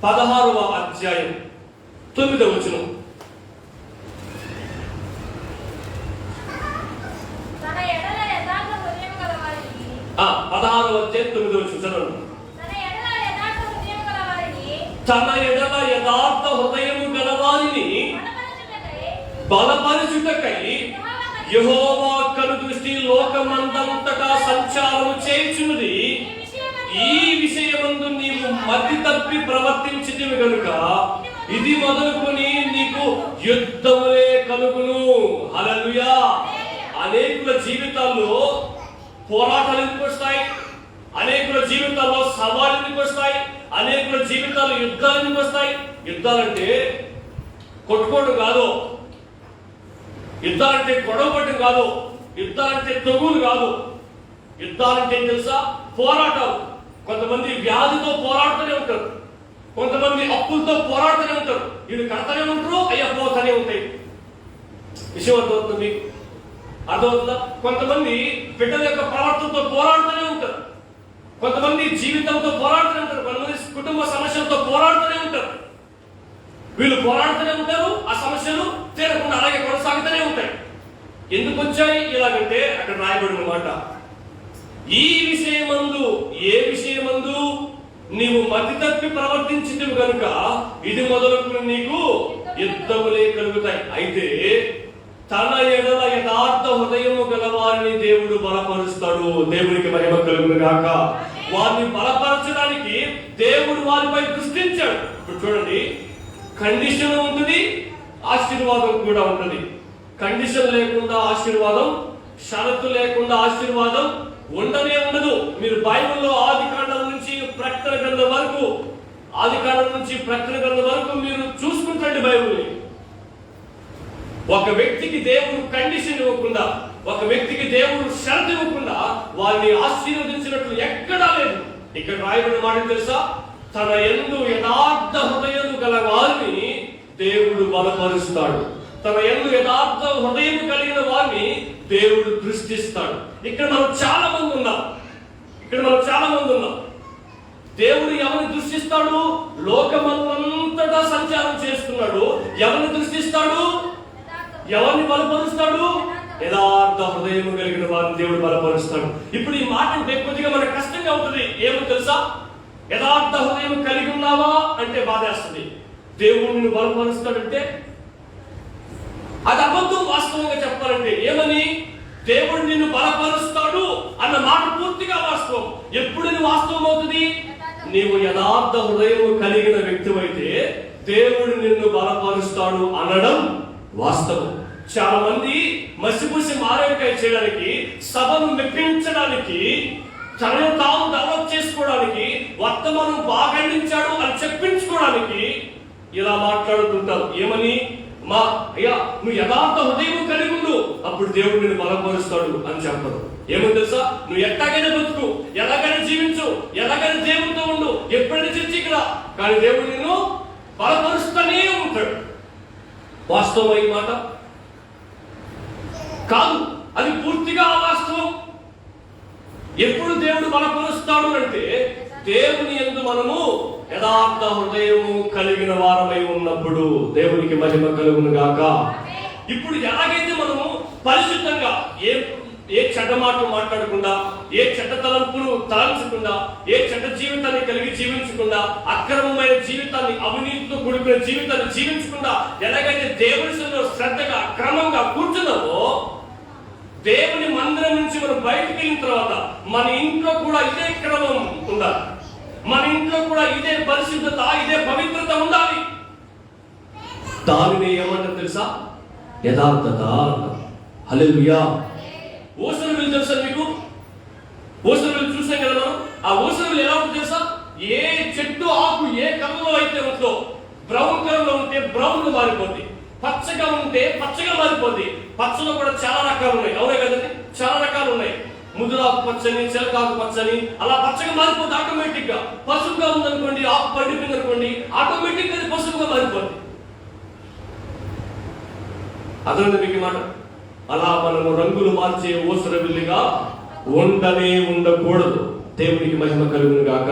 16వ అధ్యాయం 9వ వచనం. 16వ అధ్యాయం 9వ వచనం చదవండి. తన ఎడల యథార్థ హృదయము గలవారిని బలపరచుటకై యెహోవా కనుదృష్టి లోకమందంతటా సంచారము చేయుచున్నది. ఈ విషయమందు నీవు మతి తప్పి ప్రవర్తించితివి గనుక ఇది మొదలుకొని నీకు యుద్ధములే కలుగును. హల్లెలూయా. అనేకుల జీవితాల్లో పోరాటాలు ఎందుకు వస్తాయి? అనేకుల జీవితాల్లో సవాళ్ళు ఎందుకు వస్తాయి? అనేకుల జీవితాల్లో యుద్ధాలు ఎందుకు వస్తాయి? యుద్ధాలంటే కొట్టుకోవడం కాదు, యుద్ధాలంటే గొడవ పడడం కాదు, యుద్ధాలంటే తగులు కాదు. యుద్ధాలంటే తెలుసా? పోరాటం. కొంతమంది వ్యాధితో పోరాడుతూనే ఉంటారు, కొంతమంది అప్పులతో పోరాడుతూనే ఉంటారు. వీళ్ళు కడతనే ఉంటారు, అయ్యా పోతూనే ఉంటాయి. విషయం అర్థమవుతుంది మీకు? అర్థమవుతుందా? కొంతమంది బిడ్డల యొక్క ప్రవర్తనతో పోరాడుతూనే ఉంటారు, కొంతమంది జీవితంతో పోరాడుతూనే ఉంటారు, కొంతమంది కుటుంబ సమస్యలతో పోరాడుతూనే ఉంటారు. వీళ్ళు పోరాడుతూనే ఉంటారు, ఆ సమస్యలు తీరకుండా అలాగే కొనసాగుతూనే ఉంటాయి. ఎందుకు వచ్చాయి ఇలాగంటే అక్కడ రాయబడిన మాట, ఈ విషయమందు, ఏ విషయమందు నీవు మతి తప్పి ప్రవర్తించితివి గనుక ఇది మొదలుకుని నీకు యుద్ధములే కలుగుతాయి. అయితే తన ఎడల యథార్థ హృదయము గలవారిని దేవుడు బలపరుస్తాడు. దేవునికి మహిమ కలుగును గాక. వారిని బలపరచడానికి దేవుడు వారిపై దృష్టించాడు. ఇప్పుడు చూడండి, కండిషన్ ఉంటుంది, ఆశీర్వాదం కూడా ఉంటుంది. కండిషన్ లేకుండా ఆశీర్వాదం, షరతు లేకుండా ఆశీర్వాదం ఉండనే ఉండదు. మీరు బైబిల్లో ఆదికాండం నుంచి ప్రకటన గ్రంథం వరకు మీరు చూసుకుంటండి బైబిల్ని. ఒక వ్యక్తికి దేవుడు కండిషన్ ఇవ్వకుండా, ఒక వ్యక్తికి దేవుడు షరతు ఇవ్వకుండా వారిని ఆశీర్వదించినట్లు ఎక్కడా లేదు. ఇక్కడ రాయబడిన మాట తెలుసా? తన యందు యథార్థ హృదయం గల వారిని దేవుడు బలపరుస్తాడు. తన యందు యథార్థ హృదయం కలిగిన వారిని దేవుడు దృష్టిస్తాడు. ఇక్కడ మనం చాలా మంది ఉన్నాం. దేవుడు ఎవరిని దృష్టిస్తాడు? లోకమంతటా సంచారం చేస్తున్నాడు. ఎవరిని దృష్టిస్తాడు? ఎవరిని బలపరుస్తాడు? యథార్థ హృదయం కలిగిన వారిని దేవుడు బలపరుస్తాడు. ఇప్పుడు ఈ మాట అంటే కొద్దిగా మనకు కష్టంగా ఉంటుంది. ఏమో తెలుసా? యథార్థ హృదయం కలిగి ఉన్నావా అంటే బాధేస్తుంది. దేవుడు నిన్ను బలపరుస్తాడంటే అది అబద్ధం. వాస్తవంగా చెప్పాలంటే ఏమని? దేవుడు నిన్ను బలపరుస్తాడు అన్న మాట పూర్తిగా వాస్తవం. ఎప్పుడు వాస్తవం అవుతుంది? నీవు యథార్థ హృదయం కలిగిన వ్యక్తివైతే దేవుడు నిన్ను బలపరుస్తాడు అనడం వాస్తవం. చాలా మంది మసిపూసి మారేకాయ చేయడానికి, సభను మెప్పించడానికి, తనను తాము డెవలప్ చేసుకోవడానికి, వర్తమానం బాగండించాడు అని చెప్పించుకోవడానికి ఇలా మాట్లాడుతుంటారు. ఏమని? అయ్యా నువ్వు యథార్థ హృదయం కలిగి ఉండు, అప్పుడు దేవుడు నిన్ను బలపరుస్తాడు అని చెప్పరు. ఏమో తెలుసా? నువ్వు ఎట్లాగైనా బతుకు, ఎలాగైనా జీవించు, ఎలాగైనా దేవుడితో ఉండు, ఎప్పుడైనా చర్చికి రా, కానీ దేవుడు నిన్ను బలపరుస్తూనే ఉంటాడు. వాస్తవం ఈ మాట కాదు, అది పూర్తిగా అవాస్తవం. ఎప్పుడు దేవుడు బలపరుస్తాడు అంటే దేవుని యందు మనము యథార్థ హృదయము కలిగిన వారమై ఉన్నప్పుడు. దేవునికి మహిమ కలుగును గాక. ఇప్పుడు ఎలాగైతే మనము పరిశుద్ధంగా ఏ చెడ్డ మాటలు మాట్లాడకుండా, ఏ చెడ్డ తలంపులు తలంచకుండా, ఏ చెడ్డ జీవితాన్ని కలిగి జీవించకుండా, అక్రమమైన జీవితాన్ని, అవినీతితో కూడిన జీవితాన్ని జీవించకుండా ఎలాగైతే దేవుని సన్నిధిలో శ్రద్ధగా క్రమంగా కూర్చున్నామో, దేవుని మందిరం నుంచి మనం బయటకు వెళ్ళిన తర్వాత మన ఇంట్లో కూడా ఇదే క్రమం ఉండాలి. మన ఇంట్లో కూడా ఇదే పరిశుద్ధత, ఇదే పవిత్రత ఉండాలి. దానిని ఏమంటారు తెలుసా? యథార్థత. హల్లెలూయా. ఊసర విల్లు తెలుసా మీకు? ఊసర విల్లు చూసాం కదా మనం. ఆ ఊసర విల్లు ఎలా ఉంటుంది తెలుసా? ఏ చెట్టు ఆకు ఏ కలర్లో అయితే ఉందో, బ్రౌన్ కలర్ లో ఉంటే బ్రౌన్ గా మారిపోద్ది, పచ్చగా ఉంటే పచ్చగా మారిపోద్ది. పచ్చలో కూడా చాలా రకాలు ఉన్నాయి, అవునే కదండి? చాలా రకాలు ఉన్నాయి. ముదురాకు పచ్చని, చిలకాకు పచ్చని, అలా పచ్చగా మారిపోద్ది ఆటోమేటిక్ గా. పసుపుగా ఉందనుకోండి, ఆకు పండిపోయింది అనుకోండి, ఆటోమేటిక్ గా పసుపుగా మారిపోద్ది. అర్థమైంది మీకు మాట? అలా మనము రంగులు మార్చే ఊసర విల్లుగా ఉండకూడదు. దేవునికి మహిమ కలుగును గాక.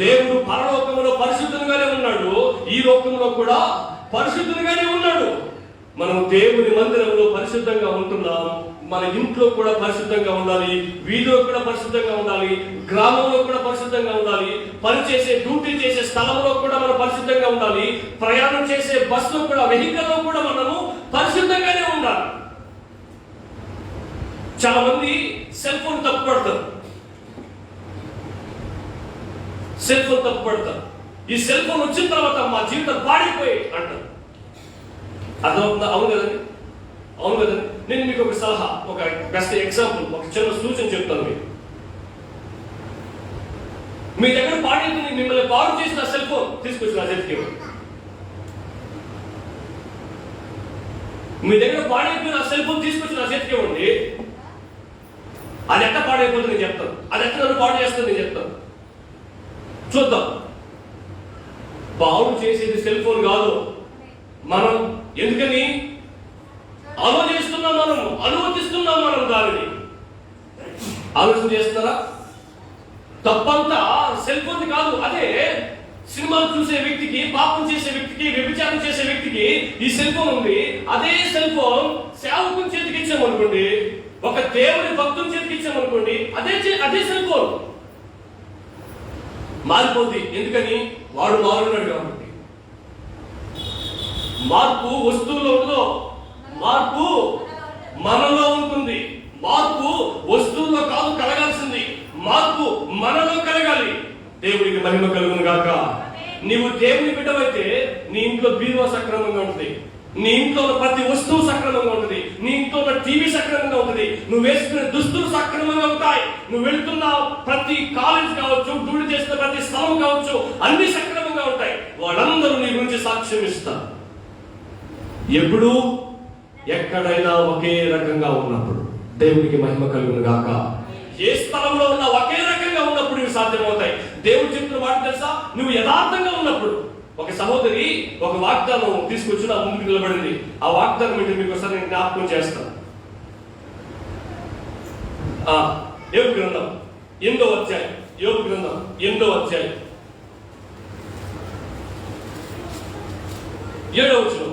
దేవుడు పరలోకములో పరిశుద్ధంగానే ఉన్నాడు, ఈ లోకంలో కూడా పరిశుద్ధంగానే ఉన్నాడు. మనం దేవుని మందిరంలో పరిశుద్ధంగా ఉంటున్నాం. మన ఇంట్లో కూడా పరిశుద్ధంగా ఉండాలి, వీధిలో కూడా పరిశుద్ధంగా ఉండాలి, గ్రామంలో కూడా పరిశుద్ధంగా ఉండాలి, పనిచేసే డ్యూటీ చేసే స్థలంలో కూడా మనం పరిశుద్ధంగా ఉండాలి, ప్రయాణం చేసే బస్సులో కూడా, వెహికల్లో కూడా మనము పరిశుద్ధంగానే ఉండాలి. చాలా మంది సెల్ ఫోన్ తప్పుపడతారు. సెల్ ఫోన్ తప్పుపడతారు. ఈ సెల్ ఫోన్ వచ్చిన తర్వాత మా జీవితం పాడైపోయి అంటారు. అర్థమవుతుందా? అవును కదండి, అవును కదండి. నేను మీకు ఒక సలహా, ఒక బెస్ట్ ఎగ్జాంపుల్, ఒక చిన్న సూచన చెప్తాను మీకు. మీ దగ్గర పాడైతుంది, మిమ్మల్ని పాడు చేసిన సెల్ ఫోన్ తీసుకొచ్చి నా చేతికి ఇవ్వండి. మీ దగ్గర పాడైపోయిన సెల్ ఫోన్ తీసుకొచ్చి నా చేతికి ఇవ్వండి. అది ఎట్లా పాడైపోతుంది నేను చెప్తాను, అది ఎట్లా నన్ను పాడు చేస్తుంది నేను చెప్తాను. చూద్దాం. పాడు చేసేది సెల్ ఫోన్ కాదు, మనం. ఎందుకని ఆలోచిస్తున్నాం, మనం అనుమతిస్తున్నాం మనం దానిని. ఆలోచన చేస్తున్నారా? తప్పంతా సెల్ ఫోన్ కాదు. అదే సినిమాలు చూసే వ్యక్తికి, పాపం చేసే వ్యక్తికి, వ్యభిచారం చేసే వ్యక్తికి ఈ సెల్ ఫోన్ ఉంది. అదే సెల్ ఫోన్ సేవకుని చేతికి ఇచ్చామనుకోండి, ఒక దేవుని భక్తుని చేతికి ఇచ్చామనుకోండి, అదే సెల్ ఫోన్ మారిపోద్ది. ఎందుకని? వాడు మారున్నాడు కాబట్టి. మార్పు వస్తువులో ఉండదు, మార్పు మనలో ఉంటుంది. మార్పు వస్తువుల్లో కాదు కలగాల్సింది, మార్పు మనలో కలగాలి. దేవుడికి మహిమ కలుగును గాక. నీవు దేవుని బిడ్డవైతే నీ ఇంట్లో బీరువా సక్రమంగా ఉంటుంది, నీ ఇంట్లో ప్రతి వస్తువు సక్రమంగా ఉంటుంది, నీ ఇంట్లో టీవీ సక్రమంగా ఉంటుంది, నువ్వు వేసుకునే దుస్తులు సక్రమంగా ఉంటాయి, నువ్వు వెళ్తున్న ప్రతి కాలేజ్ కావచ్చు, డ్యూటీ చేస్తున్న ప్రతి స్థలం కావచ్చు, అన్ని సక్రమంగా ఉంటాయి. వాళ్ళందరూ నీ గురించి సాక్ష్యం ఇస్తారు. ఎప్పుడు ఎక్కడైనా ఒకే రకంగా ఉన్నప్పుడు. దేవునికి మహిమ కలుగును గాక. ఏ స్థలంలో ఉన్నా ఒకే రకంగా ఉన్నప్పుడు ఇవి సాధ్యమవుతాయి. దేవుడు చెప్తున్న మాట తెలుసా? నువ్వు యథార్థంగా ఉన్నప్పుడు. ఒక సహోదరి ఒక వాగ్దానం తీసుకొచ్చి నా ముందుకు నిలబడింది. ఆ వాగ్దానం ఏంటి మీకు ఒకసారి నేను జ్ఞాపకం చేస్తాను. యోబు గ్రంథం 8వ అధ్యాయం, యోబు గ్రంథం 8వ అధ్యాయం 7వ వచనం.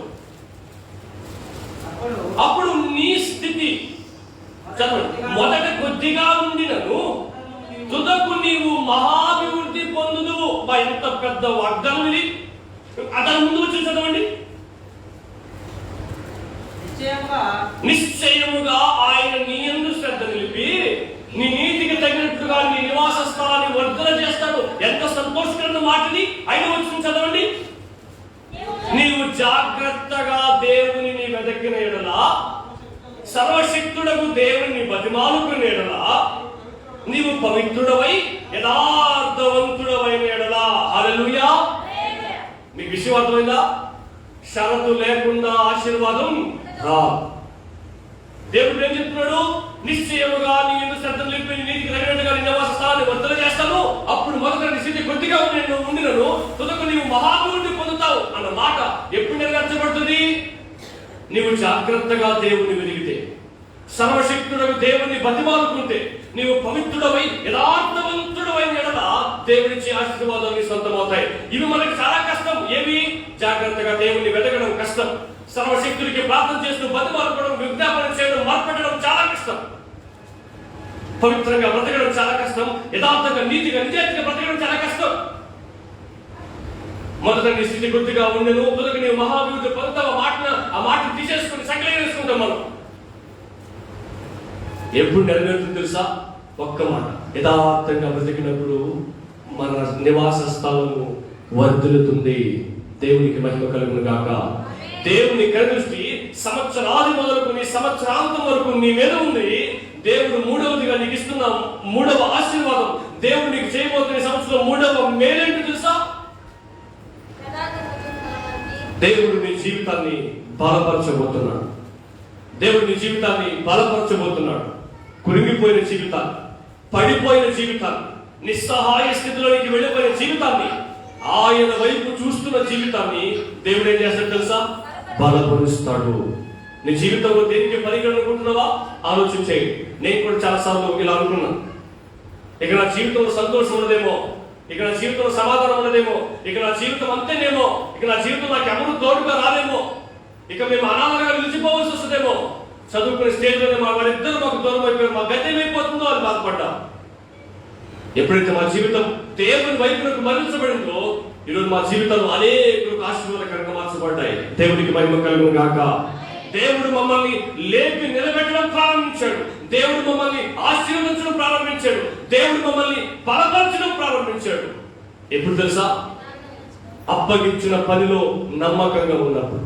అప్పుడు నీ స్థితి చదవండి. మొదట కొద్దిగా ఉండినను తుదకు నీవు మహాభివృద్ధి పొందుదువు. ఎంత పెద్ద వాగ్దానం ఇది! అతని ముందు వచ్చి చదవండి. నిశ్చయముగా ఆయన నీ యందు శ్రద్ధ నిలిపి నీ నీతికి తగినట్లుగా నీ నివాస స్థలాన్ని వర్ధన చేస్తాడు. ఎంత సంతోషకరమైన మాటని! 5వ వచనం చదవండి. జాగ్రత్తగా దేవుని వెదకిన ఎడల, సర్వశక్తుడకు దేవుని బతిమాలుకున్న ఎడల, నీవు పవిత్రుడవై యథార్థవంతుడవైన ఎడల. హల్లెలూయా. మీకు విషయం అర్థమైందా? షరతు లేకుండా ఆశీర్వాదం రా. దేవుడు ఏం చెప్తున్నాడు? నిశ్చయముగా నీ యందు శ్రద్ధ నిలిపి నీతికి తగినట్టుగా నీ నివాస స్థలాన్ని వర్ధన చేస్తాను. అప్పుడు మొదట నీ స్థితి కొద్దిగా ఉండినను తుదకు నీవు మహాభివృద్ధి పొందుతావు అన్న మాట ఎప్పుడు నెరవేర్చబడుతుంది? నీవు జాగ్రత్తగా దేవుని వెలిగితే, సర్వశక్తుడకు దేవుని బతిమాలుకుంటే, నీవు పవిత్రుడవై యథార్థవంతుడవై ఎడల దేవునిచ్చే ఆశీర్వాదాలు నీ సొంతమవుతాయి. ఇవి మనకి చాలా కష్టం. ఏవి? జాగ్రత్తగా దేవుని వెతకడం కష్టం. సర్వశక్తుడికి ప్రార్థన చేస్తూ బతిమాలుకోవడం, విజ్ఞాపన చేయడం, మార్పడడం చాలా కష్టం. పవిత్రంగా బ్రతకడం చాలా కష్టం. యథార్థంగా, నీతిగా, నిజాయితీగా బ్రతకడం చాలా కష్టం. మొదట నీ స్థితి కొద్దిగా ఉండను, తుదకు నీవు మహాభివృద్ధి పొందుతావు. ఆ మాటను తీసేసుకుని సంకలనం చేసుకుంటాం మనం. ఎప్పుడు నెరవేరుతుంది తెలుసా? ఒక్క మాట. యథార్థంగా బ్రతికినప్పుడు మన నివాస స్థలము వర్ధిల్లుతుంది. దేవునికి మహిమ కలుగును గాక. దేవుని కనుదృష్టి సంవత్సరాది మొదలుకుని సంవత్సరాంతం వరకు నీ మీద ఉంది. దేవుడు మూడవదిగా నీకు ఇస్తున్న మూడవ ఆశీర్వాదం, దేవుడు నీకు చేయబోతున్న సంవత్సరం మూడవ మేలేంటి తెలుసా? దేవుడు నీ జీవితాన్ని బలపరచబోతున్నాడు. దేవుడు నీ జీవితాన్ని బలపరచబోతున్నాడు. కురింగిపోయిన జీవితాన్ని, పడిపోయిన జీవితాన్ని, నిస్సహాయ స్థితిలోనికి వెళ్ళిపోయిన జీవితాన్ని, ఆయన వైపు చూస్తున్న జీవితాన్ని దేవుడు ఏం చేస్తాడు తెలుసా? బలపరుస్తాడు. నీ జీవితంలో దేనికి పరిగణనుకుంటున్నావా? ఆలోచించేయి. నేను కూడా చాలాసార్లు ఇలా అనుకున్నాను. ఇక నా జీవితంలో సంతోషం ఉన్నదేమో, ఇక నా జీవితంలో సమాధానం ఉన్నదేమో, ఇక నా జీవితం అంతేనేమో, ఇక నా జీవితం నాకు ఎవరు తోడుగా రాలేమో, ఇక మేము అనాథగా నిలిచిపోవాల్సి వస్తుందేమో, చదువుకునే స్టేజ్లోనే మా వారిద్దరు మాకు దూరం అయిపోయారు, మా గతి ఏమైపోతుందో అని బాధపడ్డా. ఎప్పుడైతే మా జీవితం దేవుని వైపునకు మరలించబడిందో, ఈరోజు మా జీవితాలు అనేకులకు ఆశీర్వాదకరంగా మార్చబడ్డాయి. దేవునికి మహిమ కలుగును గాక. దేవుడు మమ్మల్ని లేపి నిలబెట్టడం ప్రారంభించాడు. దేవుడు మమ్మల్ని ఆశీర్వదించడం ప్రారంభించాడు. దేవుడు మమ్మల్ని బలపరచడం ప్రారంభించాడు. ఎప్పుడు తెలుసా? అప్పగించిన పనిలో నమ్మకంగా ఉన్నప్పుడు,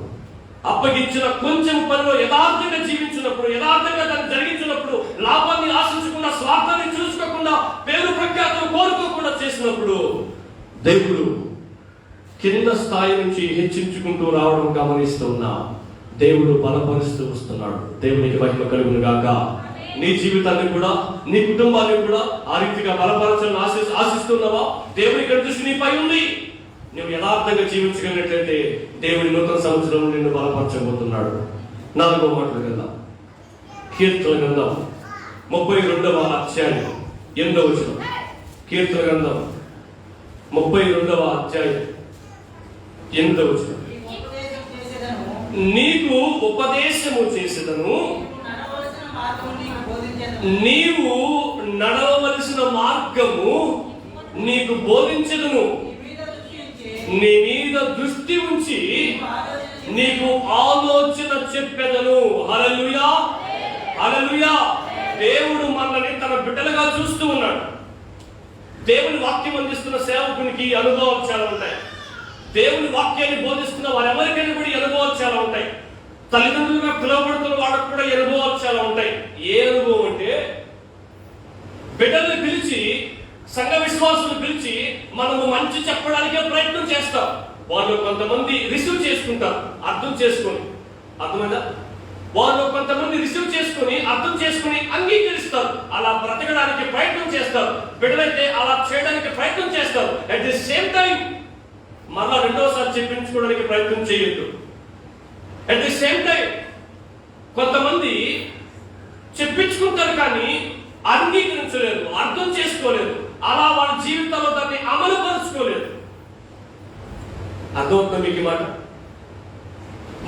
అప్పగించిన కొంచెం పనిలో యథార్థంగా జీవించినప్పుడు, యథార్థంగా దాన్ని జరిగించినప్పుడు, లాభాన్ని ఆశించకుండా, స్వార్థాన్ని చూసుకోకుండా, పేరు ప్రఖ్యాతులు కోరుకోకుండా చేసినప్పుడు దేవుడు కింద స్థాయి నుంచి హెచ్చించుకుంటూ రావడం గమనిస్తున్నా. దేవుడు బలపరుస్తూ వస్తున్నాడు. దేవునికి మహిమ కలుగును గాక. నీ జీవితాన్ని కూడా, నీ కుటుంబాన్ని కూడా ఆ రీతిగా బలపరచాలని ఆశిస్తున్నావా? దేవుని దృష్టి నీపై ఉంది. నువ్వు యథార్థంగా జీవించగలిగినట్లయితే దేవుని నూతన సంవత్సరం నిన్ను బలపరచబోతున్నాడు. 4వ మాటలు కదా, కీర్తన గ్రంథం 32వ అధ్యాయం 8వ వచనం. కీర్తన గ్రంథం 32వ అధ్యాయం 8వ వచనం. నీకు ఉపదేశము చేసేదను, నీవు నడవవలసిన మార్గము నీకు బోధించదును, నీ మీద దృష్టి ఉంచి నీకు ఆలోచన చెప్పెదను. హల్లెలూయా, హల్లెలూయా. దేవుడు మనల్ని తన బిడ్డలుగా చూస్తూ ఉన్నాడు. దేవుని వాక్యం అందిస్తున్న సేవకునికి అనుభవాలు చాలా ఉంటాయి. దేవుని వాక్యాన్ని బోధిస్తున్న వారెవరికైనా కూడా అనుభవాలు చాలా ఉంటాయి. తల్లిదండ్రులుగా పిలువబడుతున్న వాళ్ళకు కూడా అనుభవాలు చాలా ఉంటాయి. ఏ అనుభవం అంటే, బిడ్డల్ని పిలిచి, సంఘ విశ్వాసులు పిలిచి మనము మంచి చెప్పడానికే ప్రయత్నం చేస్తాం. వాళ్ళు కొంతమంది రిసీవ్ చేసుకుంటారు, అర్థం చేసుకొని. అర్థమైందా? వాళ్ళు కొంతమంది రిసీవ్ చేసుకుని, అర్థం చేసుకుని అంగీకరిస్తారు. అలా బ్రతకడానికి ప్రయత్నం చేస్తారు. బిడ్డలైతే అలా చేయడానికి ప్రయత్నం చేస్తారు. అట్ ది సేమ్ టైం మరలా రెండోసారి చెప్పించుకోవడానికి ప్రయత్నం చేయొద్దు. అట్ ది సేమ్ టైం కొంతమంది చెప్పించుకుంటారు కానీ అంగీకరించలేరు, అర్థం చేసుకోలేరు. అలా వాళ్ళ జీవితంలో దాన్ని అమలుపరుచుకోలేదు. అర్థమవుతుంది మీకు మాట?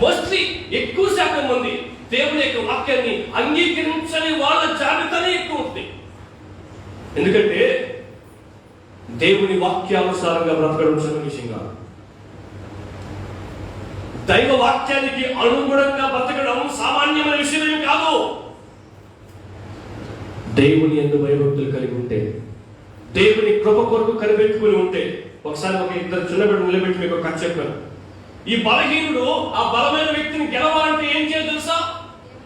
మోస్ట్లీ ఎక్కువ శాతం మంది దేవుని యొక్క వాక్యాన్ని అంగీకరించని వాళ్ళ జాబితానే ఎక్కువ ఉంది. ఎందుకంటే దేవుని వాక్యానుసారంగా బ్రతకడం చిన్న విషయం కాదు. దైవ వాక్యానికి అనుగుణంగా బ్రతకడం సామాన్యమైన విషయం కాదు. దేవుని యందు భయభక్తులు కలిగి ఉంటే, దేవుని కృప కొరకు కనిపెట్టుకుని ఉంటే, ఒకసారి ఒక ఇద్దరు చిన్నబిడ్డలు నిలబెట్టి మీకు ఒక కథ చెప్పాను. ఈ బలహీనుడు ఆ బలమైన వ్యక్తిని గెలవాలంటే ఏం చేయాలి తెలుసా?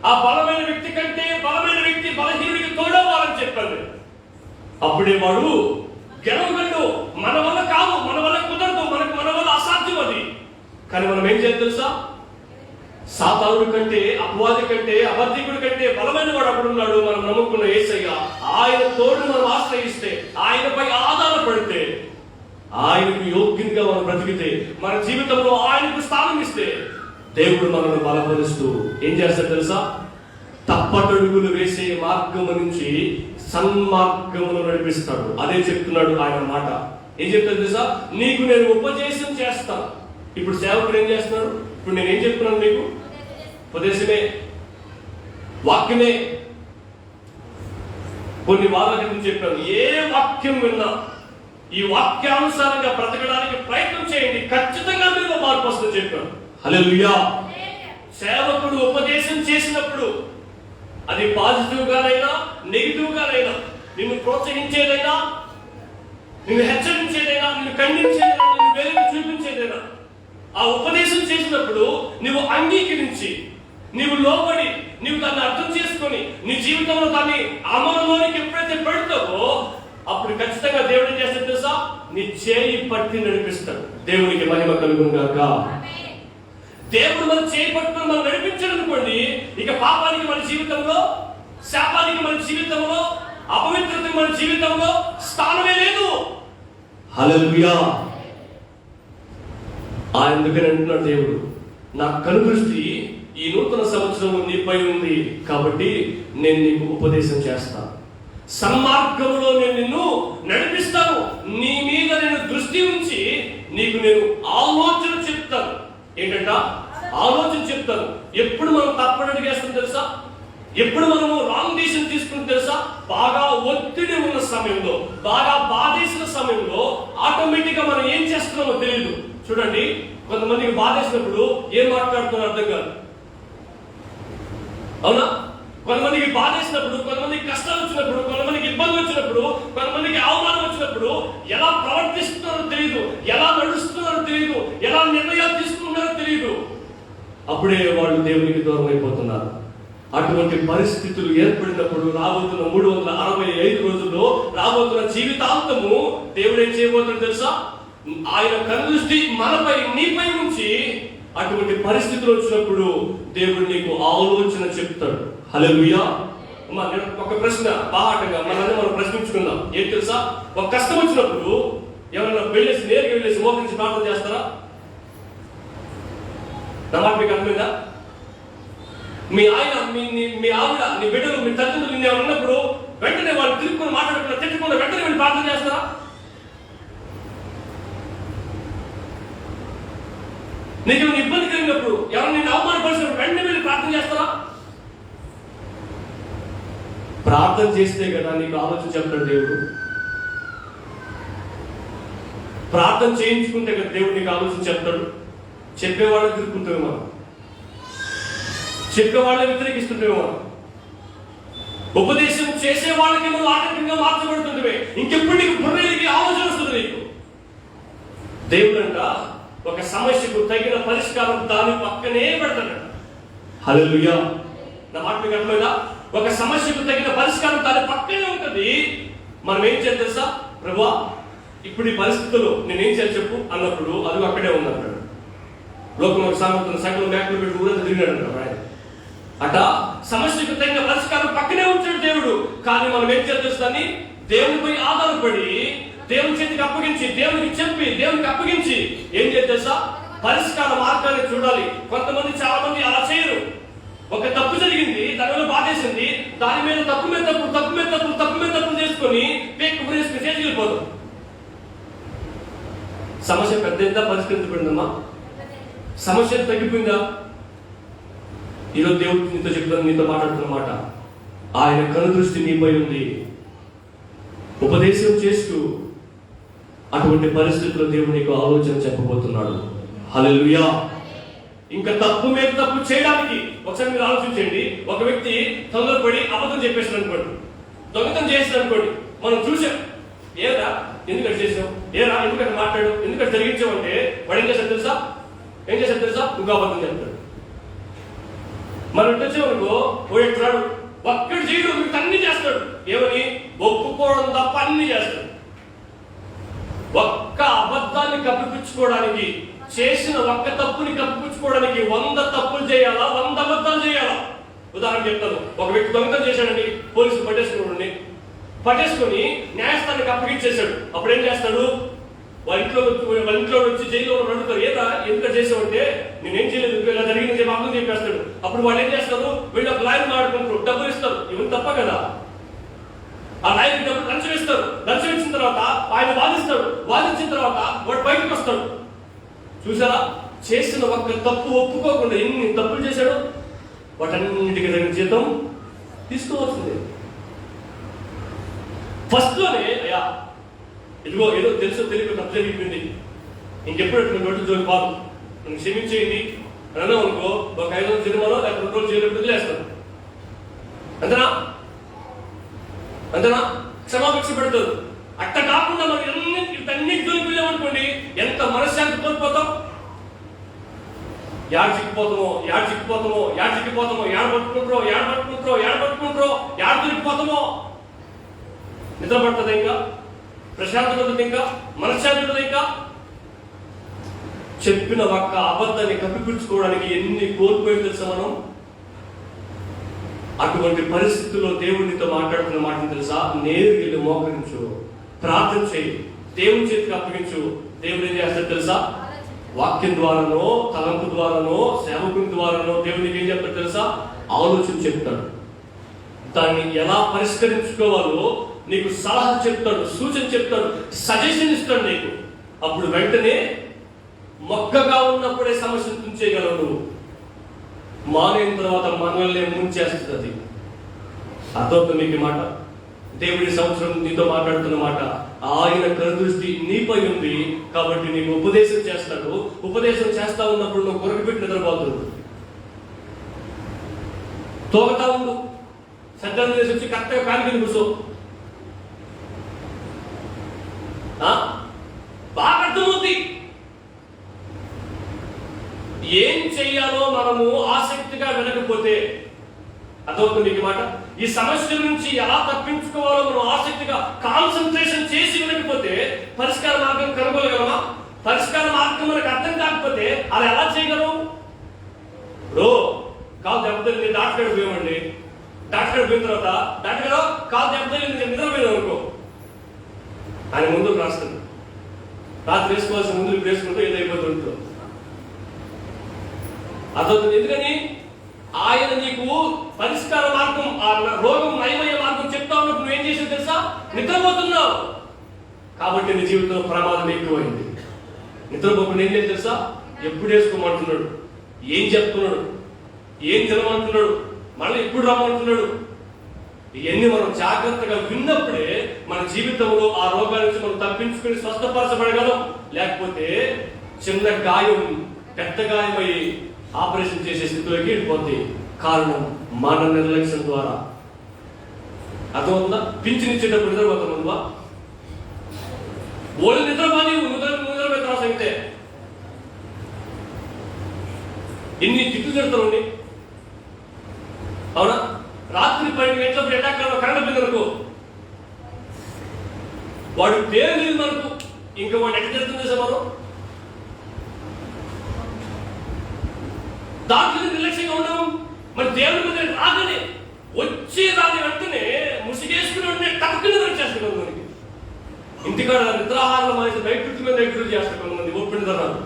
ఆ బలమైన వ్యక్తి కంటే బలమైన వ్యక్తి బలహీనుడికి తోడవ్వాలని చెప్పాడు. అప్పుడే వాడు గెలవగలడు. మన వల్ల కాదు, మన వల్ల కుదరదు, మన వల్ల అసాధ్యం అది. కానీ మనం ఏం చేయాలి తెలుసా? సాతానుడి కంటే, అపవాది కంటే, అబద్ధికుడి కంటే బలమైన వాడు అక్కడ ఉన్నాడు. మనం నమ్ముకున్న యేసయ్య. ఆయన తోడు మనం ఆశ్రయిస్తే, ఆయనపై ఆధారపడితే, ఆయనకు యోగ్యంగా మనం బ్రతికితే, మన జీవితంలో ఆయనకు స్థానం ఇస్తే, దేవుడు మనల్ని బలపరుస్తూ ఏం చేస్తాడు తెలుసా? తప్పటడుగులు వేసే మార్గము నుంచి సన్మార్గమును నడిపిస్తాడు. అదే చెప్తున్నాడు ఆయన మాట. ఏం చెప్తాడు తెలుసా? నీకు నేను ఉపదేశం చేస్తాను. ఇప్పుడు సేవకుడు ఏం చేస్తున్నాడు? ఇప్పుడు నేను ఏం చెప్తున్నాను మీకు? ఉపదేశమే, వాక్యమే. కొన్ని వారాల క్రితం చెప్పాను, ఏ వాక్యం విన్నా ఈ వాక్యానుసారంగా బ్రతకడానికి ప్రయత్నం చేయండి, ఖచ్చితంగా మీరు మార్పు వస్తుందని చెప్పాను. హల్లెలూయా. సేవకుడు ఉపదేశం చేసినప్పుడు అది పాజిటివ్ గానైనా నెగిటివ్ గానైనా, నిన్ను ప్రోత్సహించేదైనా, నిన్ను హెచ్చరించేదైనా, నిన్ను ఖండించేదైనా, నిన్ను వెలుగు చూపించేదైనా, ఆ ఉపదేశం చేసినప్పుడు నువ్వు అంగీకరించి, నీవు లోబడి, నీవు దాన్ని అర్థం చేసుకొని నీ జీవితంలో దాన్ని అమలులోనికి ఎప్పుడైతే పెడతావో అప్పుడు ఖచ్చితంగా దేవుడు ఏం చేస్తాడు తెలుసా? నీ చేయి పట్టి నడిపిస్తాడు. దేవునికి మహిమ కలుగును గాక. దేవుడు మన చేయి పట్టుకుని మనం నడిపించాడు అనుకోండి, ఇక పాపానికి మన జీవితంలో, శాపానికి మన జీవితంలో, అపవిత్రతకి మన జీవితంలో స్థానమే లేదు. హల్లెలూయా. అందుకని అంటున్నాడు దేవుడు, నా కనుదృష్టి ఈ నూతన సంవత్సరం నీపై ఉంది కాబట్టి నేను నీకు ఉపదేశం చేస్తాను, సన్మార్గంలో నేను నిన్ను నడిపిస్తాను, నీ మీద నేను దృష్టి ఉంచి నీకు నేను ఆలోచన చెప్తాను. ఏంటంట? ఆలోచన చెప్తాను. ఎప్పుడు మనం తప్పడడిగేస్తాం తెలుసా? ఎప్పుడు మనము రాంగ్ డిసిషన్ తీసుకుని తెలుసా? బాగా ఒత్తిడి ఉన్న సమయంలో, బాగా బాధేసిన సమయంలో ఆటోమేటిక్ గా మనం ఏం చేస్తున్నామో తెలియదు. చూడండి, కొంతమందికి బాధేసినప్పుడు ఏం మాట్లాడుతున్నారు అర్థం కాదు, అవునా? కొంతమందికి బాధేసినప్పుడు, కొంతమందికి కష్టాలు వచ్చినప్పుడు, కొంతమందికి ఇబ్బంది వచ్చినప్పుడు, కొంతమందికి అవమానం వచ్చినప్పుడు ఎలా ప్రవర్తిస్తున్నారో తెలియదు, ఎలా నడుస్తున్నారో తెలియదు, ఎలా నిర్ణయాలు తీసుకుంటున్నారో తెలియదు. అప్పుడే వాళ్ళు దేవునికి దూరం అయిపోతున్నారు. అటువంటి పరిస్థితులు ఏర్పడినప్పుడు రాబోతున్న 365 రోజుల్లో, రాబోతున్న జీవితాంతము దేవుడు ఏం చేయబోతున్నాడు తెలుసా? ఆయన కనుదృష్టి మనపై, నీపై నుంచి అటువంటి పరిస్థితులు వచ్చినప్పుడు దేవుడు నీకు ఆలోచన చెప్తాడు. హల్లెలూయా. ఒక ప్రశ్న బాహాటంగా మనం ప్రశ్నించుకుందాం. ఏం తెలుసా? ఒక కష్టం వచ్చినప్పుడు ఎవరైనా వెళ్ళేసి, నేరుగా వెళ్ళేసి మోకరించి ప్రార్థన చేస్తారా? నా మాట మీకు అర్థమైందా? మీ ఆయన, మీ ఆవిడ, నీ బిడ్డలు, మీ తల్లిదండ్రులు నిన్ను ఉన్నప్పుడు వెంటనే వాళ్ళు తిరుగుకొని మాట్లాడకుండా, తిట్టకుండా వెంటనే వెళ్ళి ప్రార్థన చేస్తారా? నీకు ఇబ్బంది కలిగినప్పుడు, ఎవరు నిన్ను అవమానపరిచినప్పుడు వెంటనే వెళ్ళి ప్రార్థన చేస్తారా? ప్రార్థన చేస్తే కదా నీకు ఆలోచన చెప్తాడు దేవుడు. ప్రార్థన చేయించుకుంటే కదా దేవుడు నీకు ఆలోచన చెప్తాడు. చెప్పేవాళ్ళని తిరుగుతుంటావు మనం, చెప్పేవాళ్ళని వ్యతిరేకిస్తుంటావు మనం, ఉపదేశం చేసే వాళ్ళకి మనం ఆటంకంగా మార్చబడుతుంటే ఇంకెప్పుడు నీకు బుర్రకి ఆలోచన వస్తుంది నీకు. దేవుడంట ఒక సమస్యకు తగిన పరిష్కారం దాని పక్కనే పెడతాడు. హల్లెలూయా. నా మాట మీకు అర్థమైందా? ఒక సమస్యకు తగిన పరిష్కారం దాని పక్కనే ఉంటుంది. మనం ఏం చేయాలి తెలుసా? ప్రభువా, ఇప్పుడు ఈ పరిస్థితుల్లో నేనేం చేయాలి చెప్పు అన్నప్పుడు అది అక్కడే ఉందంటాడు. లోకంలో సాగుతున్న సకల బ్యాంకులు పెట్టి ఊరంతా తిరిగాడు అంటారు ఆయన. అట సమస్యకు తగిన పరిష్కారం పక్కనే ఉంచాడు దేవుడు. కానీ మనం ఏం చేయాలి తెలుసా? దేవునిపై ఆధారపడి, దేవుని చేతికి అప్పగించి, దేవునికి చెప్పి, దేవునికి అప్పగించి ఏం చేయాలి తెలుసా? పరిష్కార మార్గాన్ని చూడాలి. కొంతమంది, చాలా మంది అలా చేయరు. ఒక తప్పు జరిగింది, దాని వల్ల బాధేసింది, దాని మీద తప్పు మీద తప్పు చేసుకొని వెళ్ళిపోదు. సమస్య పెద్ద పరిష్కరించబడిందమ్మా? సమస్య తగ్గిపోయిందా? ఈరోజు దేవుడు నీతో చెప్తాను, నీతో మాట్లాడుతున్నమాట. ఆయన కనుదృష్టి నీపై ఉంది. ఉపదేశం చేస్తూ అటువంటి పరిస్థితుల్లో దేవుడు నీకు ఆలోచన చెప్పబోతున్నాడు. హల్లెలూయా. ఇంకా తప్పు మీద తప్పు చేయడానికి ఒకసారి మీరు ఆలోచించండి. ఒక వ్యక్తి తొందరపడి అబద్ధం చెప్పేసాడు అనుకోండి, దొంగతనం చేసాడు అనుకోండి, మనం చూసాం. ఏరా ఎందుకంటే చేసావు, ఏరా ఎందుకంటే మాట్లాడు, ఎందుకంటే జరిగించావు అంటే వాడు ఏం చేస్తాడు తెలుసా? ఏం చేశాడు తెలుసా? ఇంకో అబద్ధం చెప్తాడు. మనం వచ్చేవనుకో పోయేట్లాడు, ఒక్కడు చేయడు, మీకు అన్ని చేస్తాడు. ఏమని? ఒప్పుకోవడం తప్ప అన్ని చేస్తాడు. ఒక్క అబద్ధాన్ని కప్పిపుచ్చుకోవడానికి, చేసిన ఒక్క తప్పుని కప్పిపుచ్చుకోవడానికి 100 తప్పులు చేయాలా, 100 అబద్ధాలు చేయాలా? ఉదాహరణ చెప్తాను. ఒక వ్యక్తి దొంగతనం చేశాడండి, పోలీసులు పట్టేసుకుని న్యాయస్థానానికి అప్పగించేశాడు. అప్పుడు ఏం చేస్తాడు? వాళ్ళ ఇంట్లో వచ్చి జైల్లో అడుగుతారు, ఏదా ఎందుకు చేసావంటే నేనేం చేయలేదు, ఇలా జరిగిందని చెప్పి అర్థం చెప్పేస్తాడు. అప్పుడు వాళ్ళు ఏం చేస్తారు? వీళ్ళు ఒక లాయర్ మాట్లాడుకుంటారు, డబ్బులు ఇస్తారు. ఇవన్నీ తప్ప కదా. ఆ లాయర్కి డబ్బులు లంచం ఇస్తారు. లంచం ఇచ్చిన తర్వాత ఆయన వాదిస్తాడు. వాదించిన తర్వాత వాడు బయటకు వస్తాడు. చూసారా? చేసిన ఒక్క తప్పు ఒప్పుకోకుండా ఎన్ని తప్పులు చేశాడు. వాటన్నిటికీ తగిన జీతం తీసుకోవాల్సిందే. ఫస్ట్ లోనే అయ్యా ఇదిగో ఏదో తెలుసో తెలియక తప్పు జరిగిపోయింది, ఇంకెప్పుడు అటువంటి రోడ్లు జోలి కాదు, నన్ను క్షమించేయండి అని అన్నావు అనుకో, ఒక 5 రోజులు సినిమాలో లేకపోతే 2 రోజులు జైలు వదిలేస్తాను. అంతేనా? క్షమాపేక్ష పెడతారు. అట్ట కాకుండా మనం అన్ని జోలికి వెళ్ళామనుకోండి, ఎంత మనశ్శాంతి కోల్పోతాం. యాడ్ చిక్కిపోతామో యాడ్ దొరికిపోతామో, నిద్ర పడుతుంది, ఇంకా ప్రశాంతత ఉంటుంది, ఇంకా మనశ్శాంతి ఉంటుంది. ఇంకా చెప్పిన ఒక్క అబద్ధాన్ని కప్పిపుచ్చుకోవడానికి ఎన్ని కోల్పోయి తెలుసా మనం. అటువంటి పరిస్థితుల్లో దేవుడితో మాట్లాడుతున్న మాటను తెలుసా? నేరుగా వెళ్ళి మోకరించు, ప్రార్థన చేయి, దేవుని చేతికి అప్పగించు. దేవుడు ఏం చేస్తాడు తెలుసా? వాక్యం ద్వారానో, తలంపు ద్వారానో, సేవకుని ద్వారానో దేవునికి ఏం చెప్తాడు తెలుసా? ఆలోచన చెప్తాడు. దాన్ని ఎలా పరిష్కరించుకోవాలో నీకు సలహా చెప్తాడు, సూచన చెప్తాడు, సజెషన్ ఇస్తాడు నీకు. అప్పుడు వెంటనే మొక్కగా ఉన్నప్పుడే సమస్యను తుంచేయగలవు నువ్వు. మానేన తర్వాత మనల్ని ముంచేస్తుంది అది. అర్థం మీకు మాట? దేవుడి సంవత్సరం నీతో మాట్లాడుతున్న మాట. ఆయన కనుదృష్టి నీపై ఉంది కాబట్టి నీకు ఉపదేశం చేస్తాడు. ఉపదేశం చేస్తా ఉన్నప్పుడు నువ్వు కొరకు పెట్టి నిద్రపోతున్నావు, తోగతా ఉండు, సజ్జలు చేసి వచ్చి కరెక్ట్గా కాలికి కూర్చో. బాగా అర్థమవుతుంది ఏం చెయ్యాలో మనము ఆసక్తిగా వినకపోతే. అర్థమవుతుంది మీకు మాట? ఈ సమస్య నుంచి ఎలా తప్పించుకోవాలో మనం ఆసక్తిగా కాన్సన్ట్రేషన్ చేసి వినకపోతే పరిష్కార మార్గం కనుగొనగలమా? పరిష్కార మార్గం మనకు అర్థం కాకపోతే అలా ఎలా చేయగలం? కాలు దెబ్బతల్లి డాక్టర్ పోయామండి, డాక్టర్ పోయిన తర్వాత డాక్టర్ గారు కాలు దెబ్బతల్లి నిద్రపోయినాం అనుకో, ఆయన ముందుకు రాస్తుంది. రాత్రి వేసుకోవాల్సిన ముందు వేసుకుంటూ ఏదైపోతుంటో అర్థవుతుంది. ఎందుకని? ఆయన నీకు పరిష్కార మార్గం, ఆ రోగం నయమయ్యే మార్గం చెప్తా ఉన్నప్పుడు నువ్వేం చేసావు తెలుసా? నిద్రపోతున్నావు. కాబట్టి నీ జీవితంలో ప్రమాదం ఎక్కువైంది. నిద్రపోకుండా ఏం లేదు తెలుసా? ఎప్పుడు వేసుకోమంటున్నాడు, ఏం చెప్తున్నాడు, ఏం తినమంటున్నాడు, మళ్ళీ ఎప్పుడు రమ్మంటున్నాడు, ఇవన్నీ మనం జాగ్రత్తగా విన్నప్పుడే మన జీవితంలో ఆ రోగాల నుంచి మనం తప్పించుకుని స్వస్థపరచబడగలం. లేకపోతే చిన్న గాయం పెద్ద గాయమై ఆపరేషన్ చేసే స్థితిలోకి వెళ్ళిపోతుంది. కారణం మన నిర్లక్ష్యం ద్వారా. అర్థమవుతుందా? పింఛనిచ్చేటప్పుడు నిద్రపోతాం నువ్వా? ఓళ్ళు నిద్రపోని నిద్రపోతావు సంగతే. ఎన్ని తిట్లు తిడతారు, అవునా? రాత్రి 12 గంటలప్పుడు ఎండాకాలంలో కరెంట్ బిల్లు అనుకో, వాడు పేరు లేదు మనకు, ఇంకా వాడు ఎక్కడ తిడుతుంది సార్ మనం. దాంట్లో నిర్లక్ష్యంగా ఉన్నాము. మన దేవుడి మీద రాగానే వచ్చే దాని వెంటనే ముసిగేసుకుని ఉంటే టక్కుని వచ్చేస్తాం కొంతమందికి. ఇంటికాడ నిద్రాహారంలో మనకి నైట్ మీద చేస్తారు కొంతమంది ఒప్పిండి తరాలు.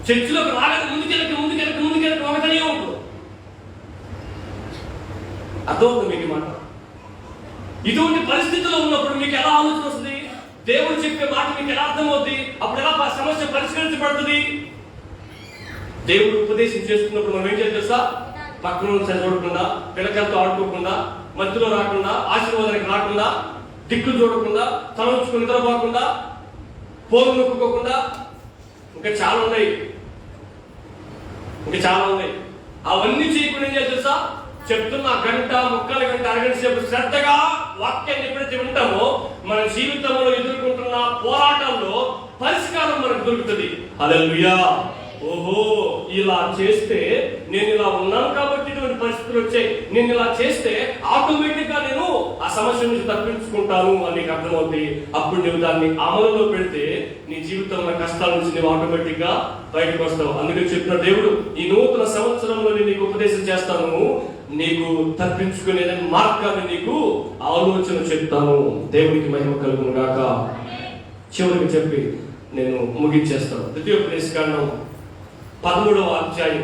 చర్చిలోకి రాగానే ముందుకెళ్ళక ఒకటనే ఉంటుంది. అర్థమవుతుంది మీకు మాట? ఇటువంటి పరిస్థితుల్లో ఉన్నప్పుడు మీకు ఎలా ఆలోచన వస్తుంది? దేవుడు చెప్పే మాట మీకు ఎలా అర్థమవుతుంది? అప్పుడు ఎలా సమస్య పరిష్కరించబడుతుంది? దేవుడు ఉపదేశం చేస్తున్నప్పుడు మనం ఏం చేయాలి తెలుసా? పక్కన చదవకుండా, పిల్లకాయలతో ఆడుకోకుండా, మధ్యలో రాకుండా, ఆశీర్వాదానికి రాకుండా, దిక్కులు చూడకుండా, తల ఉంచుకుని నిద్రపోకుండా, పోరు నొక్కుకోకుండా, ఇంకా చాలా ఉన్నాయి. అవన్నీ చేయకుండా ఏం చేయాలి తెలుసా? చెప్తున్న గంట, ముక్కల గంట, అరగంట సేపు శ్రద్ధగా వాక్యాన్ని ఎప్పుడైతే వింటామో మన జీవితంలో ఎదుర్కొంటున్న పోరాటంలో పరిష్కారం మనకు దొరుకుతుంది. హల్లెలూయా. ఓహో, ఇలా చేస్తే నేను ఇలా ఉన్నాను కాబట్టి ఇటువంటి పరిస్థితులు వచ్చాయి, నేను ఇలా చేస్తే ఆటోమేటిక్ గా నేను ఆ సమస్య నుంచి తప్పించుకుంటాను అని నీకు అర్థమవుతుంది. అప్పుడు నువ్వు దాన్ని అమలులో పెడితే నీ జీవితంలో కష్టాల నుంచి నువ్వు ఆటోమేటిక్ గా బయటకు వస్తావు. అందుకే చెప్పిన దేవుడు, ఈ నూతన సంవత్సరంలో నేను నీకు ఉపదేశం చేస్తాను, నీకు తప్పించుకునే మార్గాన్ని నీకు ఆలోచన చెప్తాను. దేవునికి మహిమ కలుగును గాక. చివరికి చెప్పి నేను ముగించేస్తాను. ద్వితీయోపదేశకాండం 13వ అధ్యాయం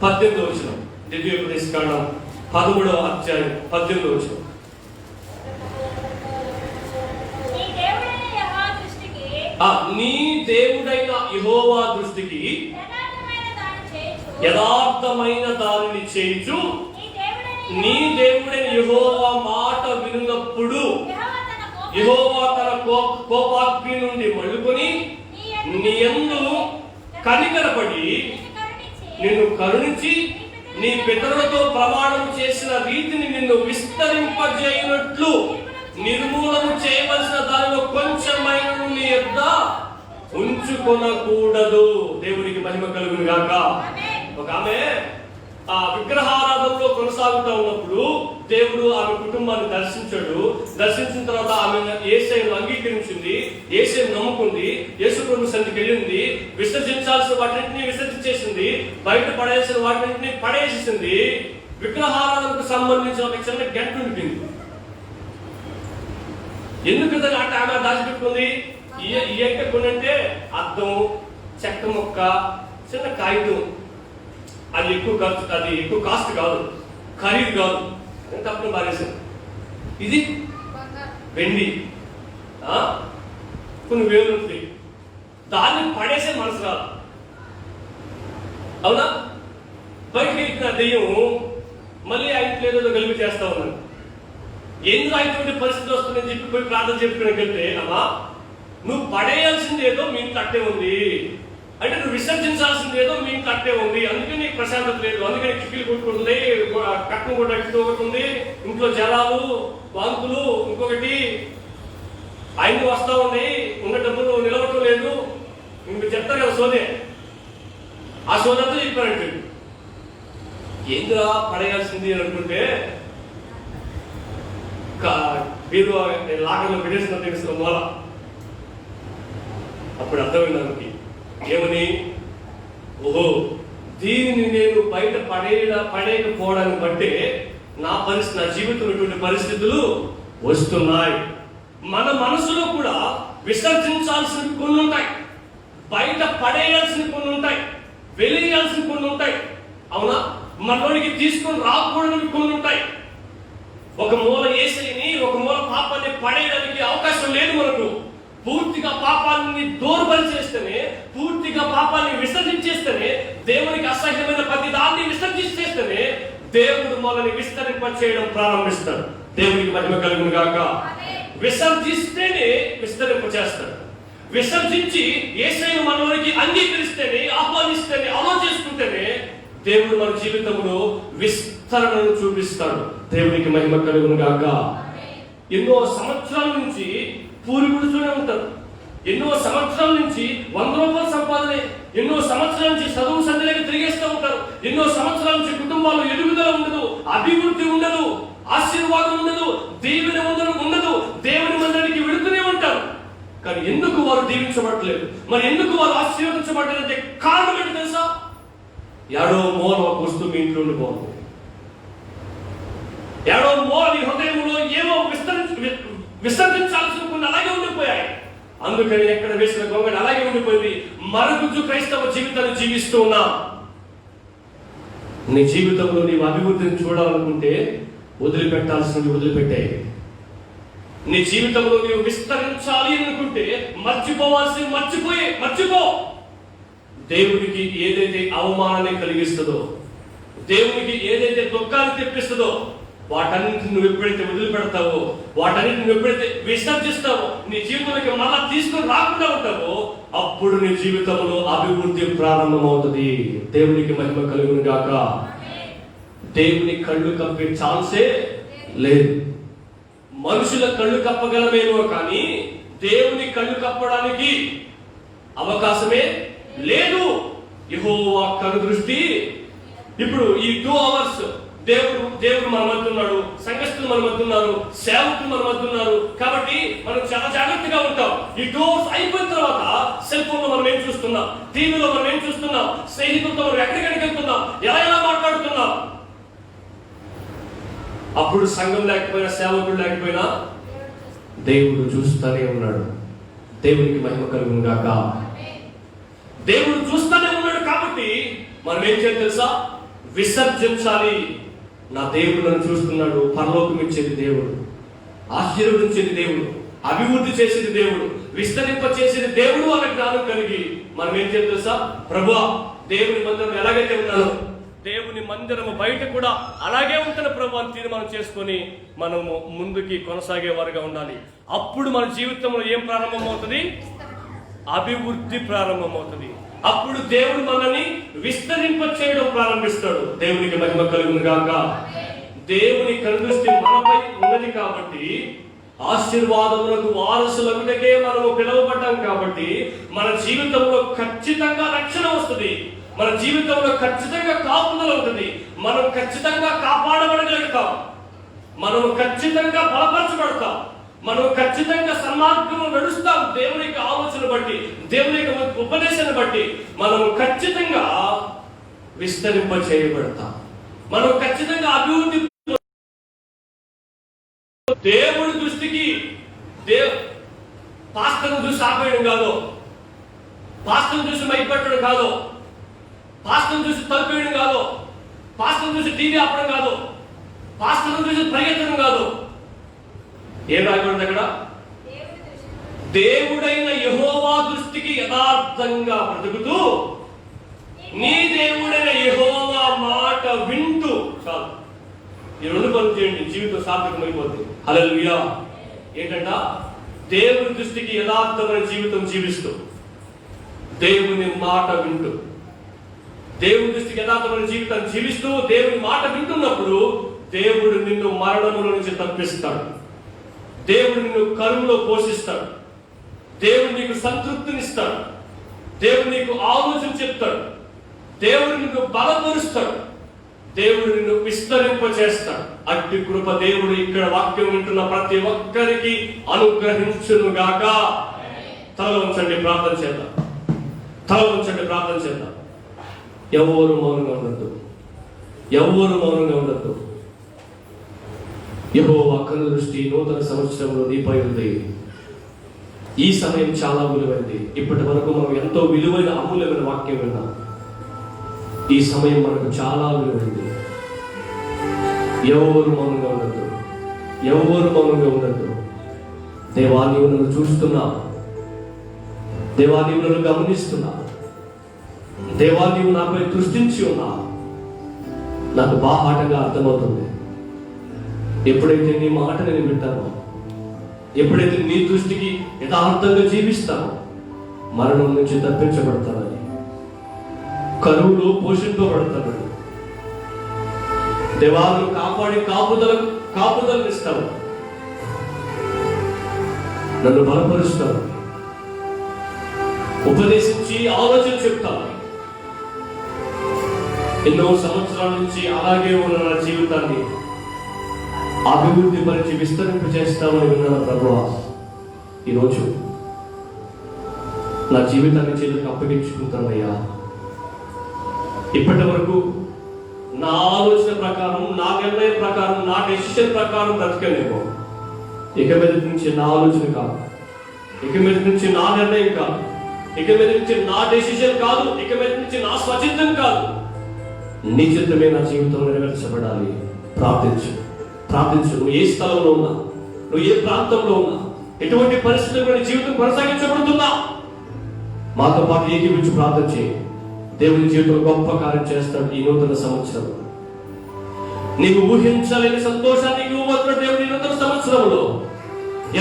18వ వచనం. ద్వితీయోపదేశకాండం 13వ అధ్యాయం 18వ వచనం. నీ దేవుడైన యెహోవా దృష్టికి యథార్థమైన దానిని చేయించు. నీ దేవుడైన యెహోవా మాట వినున్నప్పుడు యెహోవా తన కోపాగ్ని నుండి మళ్ళుకొని నీ యందు కనికరపడి నిన్ను కరుణించి నీ పితరులతో ప్రమాణం చేసిన రీతిని నిన్ను విస్తరింపజేయునట్లు నిర్మూలన చేయవలసిన దానిలో కొంచెమైన నీ యొద్ద ఉంచుకొనకూడదు. దేవునికి మహిమ కలుగును గాక. ఒక ఆమె ఆ విగ్రహారాధనలో కొనసాగుతూ ఉన్నప్పుడు దేవుడు ఆమె కుటుంబాన్ని దర్శించాడు. దర్శించిన తర్వాత ఆమె యేసయ్యను అంగీకరించింది, యేసయ్యను నమ్ముకుంది, యేసు ప్రభు సన్నిధికి వెళ్ళింది. విసర్జించాల్సిన వాటిని విసర్జించేసింది, బయట పడేసిన వాటిని పడేసేసింది. విగ్రహారాధనకు సంబంధించిన ఒక చిన్న గంట ఉంటుంది. ఎందుకు అంటే ఆమె దాచిపెట్టుకుంది. ఈ ఎంక కొనంటే అద్దం, చెక్క ముక్క, చిన్న కాగితం, అది ఎక్కువ ఖర్చు, అది ఎక్కువ కాస్ట్ కాదు, ఖరీదు కాదు, తప్పని పారేసాను. ఇది వెండి, కొన్ని వేలు ఉంటాయి, దాన్ని పడేసే మనసు రాదు. అవునా? బయటకి ఎక్కిన దెయ్యం మళ్ళీ ఆ ఇంట్లో ఏదో కలిపి చేస్తా ఉన్నాను. ఎందుకు అయినటువంటి పరిస్థితి వస్తుందని చెప్పి పోయి ప్రార్థన చెప్పుకునేకంటే, అమ్మా నువ్వు పడేయాల్సింది ఏదో మీ ఇంట్లో అట్టే ఉంది, అంటే నువ్వు విసర్జించాల్సింది ఏదో మీ ఇంట్లో అట్టే ఉంది, అందుకే నీకు ప్రశాంతత లేదు, అందుకని కిటికీలు కొట్టుకుంటుంది, కట్టం కూడా ఒకటి ఉంది, ఇంట్లో జలాలు, వాంతులు, ఇంకొకటి ఆయన వస్తా ఉన్నాయి, ఉన్న డబ్బులు నిలవటం లేదు, ఇంక చెప్తారు కదా సోదే. ఆ సోదంతా చెప్పారంటే ఏందిరా పడేయాల్సింది అని అనుకుంటే మీరు లాగర్లో పెట్టేసిన తెలుస్తున్న మూల. అప్పుడు అర్థమైంది ఏమని, ఓహో దీనిని నేను బయట పడేయకపోవడాన్ని బట్టే నా జీవితంలో ఇటువంటి పరిస్థితులు వస్తున్నాయి. మన మనసులో కూడా విసర్జించాల్సినవి కొన్ని ఉంటాయి, బయట పడేయాల్సినవి కొన్ని ఉంటాయి, వెలియాల్సినవి కొన్ని ఉంటాయి. అవునా? మనలోనికి తీసుకొని రాకూడనివి కొన్ని ఉంటాయి. ఒక మూల యేసయ్యని, ఒక మూల పాపాన్ని పడేయడానికి అవకాశం లేదు మనకు. పూర్తిగా పాపాన్ని దూరపరిచేస్తేనే, పూర్తిగా పాపాన్ని విసర్జించేస్తేనే, దేవునికి అసహ్యమైన ప్రతి దాన్ని విసర్జించేస్తేనే దేవుడు మనల్ని విస్తరింపచేయడం ప్రారంభిస్తాడు. దేవునికి మహిమ కలుగును గాక. విసర్జిస్తేనే విస్తరింపచేస్తాడు. విసర్జించి యేసయ్యను మనలోనికి అంగీకరిస్తేనే, ఆహ్వానిస్తేనే, అలో చేసుకుంటేనే దేవుడు మన జీవితంలో విస్తరణను చూపిస్తాడు. దేవునికి మహిమ కలుగును గాక. ఎన్నో సంవత్సరాల నుంచి పూర్వీకులుతూనే ఉంటారు, ఎన్నో సంవత్సరాల నుంచి 100 రూపాయల సంపాదనే, ఎన్నో సంవత్సరాల నుంచి చదువు సంధ్యలకు తిరిగేస్తూ ఉంటారు, ఎన్నో సంవత్సరాల నుంచి కుటుంబాలు ఎదుగుదల ఉండదు, అభివృద్ధి ఉండదు, ఆశీర్వాదం ఉండదు, దీవెన ఉండదు, దేవుని మందిరానికి వెళుతూనే ఉంటారు. కానీ ఎందుకు వారు దీవించబడలేదు, మరి ఎందుకు వారు ఆశీర్వదించబడలేదంటే కారణం ఏంటి తెలుసా? ఏడో మూల ఒక వస్తువు మీ ఇంట్లో ఉండిపోతుంది, ఏడో మూల నీ హృదయంలో ఏమో విసర్జించాల్సిన కొన్ని అలాగే ఉండిపోయాయి. అందుకని ఎక్కడ వేసిన గొంగడి అలాగే ఉండిపోయింది. మరుగుజ్జు క్రైస్తవ జీవితాన్ని జీవిస్తూ ఉన్నా. నీ జీవితంలో నీవు అభివృద్ధిని చూడాలనుకుంటే వదిలిపెట్టాల్సినవి వదిలిపెట్టే. నీ జీవితంలో నీవు విస్తరించాలి అనుకుంటే మర్చిపో. దేవునికి ఏదైతే అవమానాన్ని కలిగిస్తుందో, దేవునికి ఏదైతే దుఃఖాన్ని తెప్పిస్తుందో, వాటన్నిటిని నువ్వు ఎప్పుడైతే వదిలిపెడతావో, వాటన్నిటిని నువ్వు ఎప్పుడైతే విసర్జిస్తావో, నీ జీవితంలోకి మళ్ళా తీసుకొని రాకుండా ఉంటావో, అప్పుడు నీ జీవితంలో అభివృద్ధి ప్రారంభమవుతుంది. దేవునికి మహిమ కలుగును గాక. దేవుని కళ్ళు కప్పే ఛాన్సే లేదు. మనుషుల కళ్ళు కప్పగలమేమో కానీ దేవుని కళ్ళు కప్పడానికి అవకాశమే లేదు. యెహోవా కనుదృష్టి ఇప్పుడు ఈ 2 hours దేవుడు మన మధ్య ఉన్నాడు, సంఘస్థులు మన మధ్య ఉన్నారు, సేవకులు మన మధ్య ఉన్నారు. కాబట్టి మనం చాలా జాగ్రత్తగా ఉంటాం. ఈ 2 hours అయిపోయిన తర్వాత సెల్ ఫోన్ లో మనం ఏం చూస్తున్నాం, టీవీలో మనం ఏం చూస్తున్నాం, స్నేహితులతో మనం ఎక్కడికి వెళ్తున్నాం, ఎలా మాట్లాడుతున్నాం. అప్పుడు సంఘం లేకపోయినా, సేవకుడు లేకపోయినా దేవుడు చూస్తూనే ఉన్నాడు. దేవునికి మహిమ కలుగును గాక. దేవుడు చూస్తూనే ఉన్నాడు. కాబట్టి మనం ఏం చేయాలి తెలుసా? విసర్జించాలి. నా దేవుడు నన్ను చూస్తున్నాడు. పరలోకం ఇచ్చేది దేవుడు, ఆశీర్వదించేది దేవుడు, అభివృద్ధి చేసేది దేవుడు, విస్తరింప చేసేది దేవుడు అనే జ్ఞానం కలిగి మనం ఏం చేయాలి తెలుసా? ప్రభువా, దేవుని మందిరం ఎలాగైతే ఉన్నాను, దేవుని మందిరము బయట కూడా అలాగే ఉంటున్న ప్రభు అని తీర్మానం చేసుకొని మనము ముందుకి కొనసాగే వారుగా ఉండాలి. అప్పుడు మన జీవితంలో ఏం ప్రారంభమవుతుంది? అభివృద్ధి ప్రారంభమవుతుంది. అప్పుడు దేవుడు మనల్ని విస్తరింప చేయడం ప్రారంభిస్తాడు. దేవునికి మహిమ కలుగును గాక. దేవుని కనుదృష్టి మనపై ఉన్నది కాబట్టి, ఆశీర్వాదములకు వారసులకే మనము పిలువబడ్డాం కాబట్టి మన జీవితంలో ఖచ్చితంగా రక్షణ వస్తుంది. మన జీవితంలో ఖచ్చితంగా కాపుదల ఉంటుంది. మనం ఖచ్చితంగా కాపాడబడగలుగుతాం. మనం ఖచ్చితంగా బలపరచబడతాం. మనం ఖచ్చితంగా సన్మార్గంలో నడుస్తాం. దేవుని యొక్క ఆలోచన బట్టి, దేవుని యొక్క ఉపదేశాన్ని బట్టి మనం ఖచ్చితంగా విస్తరింప చేయబడతాం. మనం ఖచ్చితంగా అభివృద్ధి. దేవుడి దృష్టికి పాస్టర్ను చూసి ఆపేయడం కాదు, పాస్టర్ను చూసి మైపెట్టడం కాదు, పాస్టర్ను చూసి తలుపేయడం కాదు, పాస్టర్ను చూసి టీవీ ఆపడం కాదు, పాస్టర్ను చూసి పరిగెత్తడం కాదు. ఏం రాయబడింది అక్కడ? దేవుడైన యెహోవా దృష్టికి యథార్థంగా బ్రతుకుతూ నీ దేవుడైన యెహోవా మాట వింటూ. చాలు, ఈ 2 పనులు చేయండి, జీవితం సార్థకమైపోతుంది. హల్లెలూయా. ఏంటంట? దేవుని దృష్టికి యథార్థమైన జీవితం జీవిస్తూ, దేవుని మాట వింటూ, దేవుని దృష్టికి యథార్థమైన జీవితాన్ని జీవిస్తూ దేవుని మాట వింటున్నప్పుడు దేవుడు నిన్ను మరణముల నుంచి తప్పిస్తాడు. దేవుడు నిన్ను కరువులో పోషిస్తాడు. దేవుడు నీకు సంతృప్తినిస్తాడు. దేవుడు నీకు ఆలోచన చెప్తాడు. దేవుడు నిన్ను బలపరుస్తాడు. దేవుడు నిన్ను విస్తరింప చేస్తాడు. అట్టి కృప దేవుడు ఇక్కడ వాక్యం వింటున్న ప్రతి ఒక్కరికి అనుగ్రహించును గాక. తల ఉంచండి, ప్రార్థన చేద్దాం. తల ఉంచండి, ప్రార్థన చేద్దాం. ఎవరు మౌనంగా ఉండద్దు, ఎవరు మౌనంగా ఉండద్దు. యెహోవా కనుదృష్టి నూతన సంవత్సరంలో నీపై ఉంది. ఈ సమయం చాలా విలువైంది. ఇప్పటి వరకు మనం ఎంతో విలువైన అమూల్యమైన వాక్యం విన్నాం. ఈ సమయం మనకు చాలా విలువైంది. ఎవరు మౌనంగా ఉండద్దు, ఎవరు మౌనంగా ఉండద్దు. దేవా, నీవు నన్ను చూస్తున్నావు. దేవా, నీవు నన్ను గమనిస్తున్నావు. దేవా, నీవు నాపై దృష్టించి ఉన్నావు. నాకు బాహాటంగా అర్థమవుతుంది. ఎప్పుడైతే నీ మాట నేను వింటానో, ఎప్పుడైతే నీ దృష్టికి యథార్థంగా జీవిస్తానో, మరణం నుంచి తప్పించబడతానని, కరువులో పోషింపబడతానని, దేవాలను కాపాడి కాపుదలను ఇస్తావు, నన్ను బలపరుస్తావు, ఉపదేశించి ఆలోచన చెప్తాను. ఎన్నో సంవత్సరాల నుంచి అలాగే ఉన్న నా జీవితాన్ని అభివృద్ధి పరిచి విస్తరింప చేస్తామని విన్నాను ప్రభువా. ఈరోజు నా జీవితాన్ని చేతులకు అప్పగించుకుంటానయ్యా. ఇప్పటి వరకు నా ఆలోచన ప్రకారం, నా నిర్ణయం ప్రకారం, నా డెసిషన్ ప్రకారం బ్రతకలేమో. ఇక మీద నుంచి నా ఆలోచన కాదు, ఇక మీద నుంచి నా నిర్ణయం కాదు, ఇక మీద నుంచి నా డెసిషన్ కాదు, ఇక మీద నుంచి నా స్వచిత్తం కాదు, నీ చిత్తమే నా జీవితంలో నెరవేర్చబడాలి. ప్రార్థించు, ప్రార్థించు. నువ్వు ఏ స్థలంలో ఉన్నా, నువ్వు ఏ ప్రాంతంలో ఉన్నా, ఎటువంటి పరిస్థితుల్లో నీ జీవితం కొనసాగించబడుతున్నా, మాతో పాటు ఏకీపించి ప్రార్థన చేయి. దేవుని జీవితంలో గొప్ప కార్యం చేస్తాడు. ఈ నూతన సంవత్సరం నీకు ఊహించలేని సంతోషాన్ని ఇవ్వబోతున్న దేవుని నూతన సంవత్సరంలో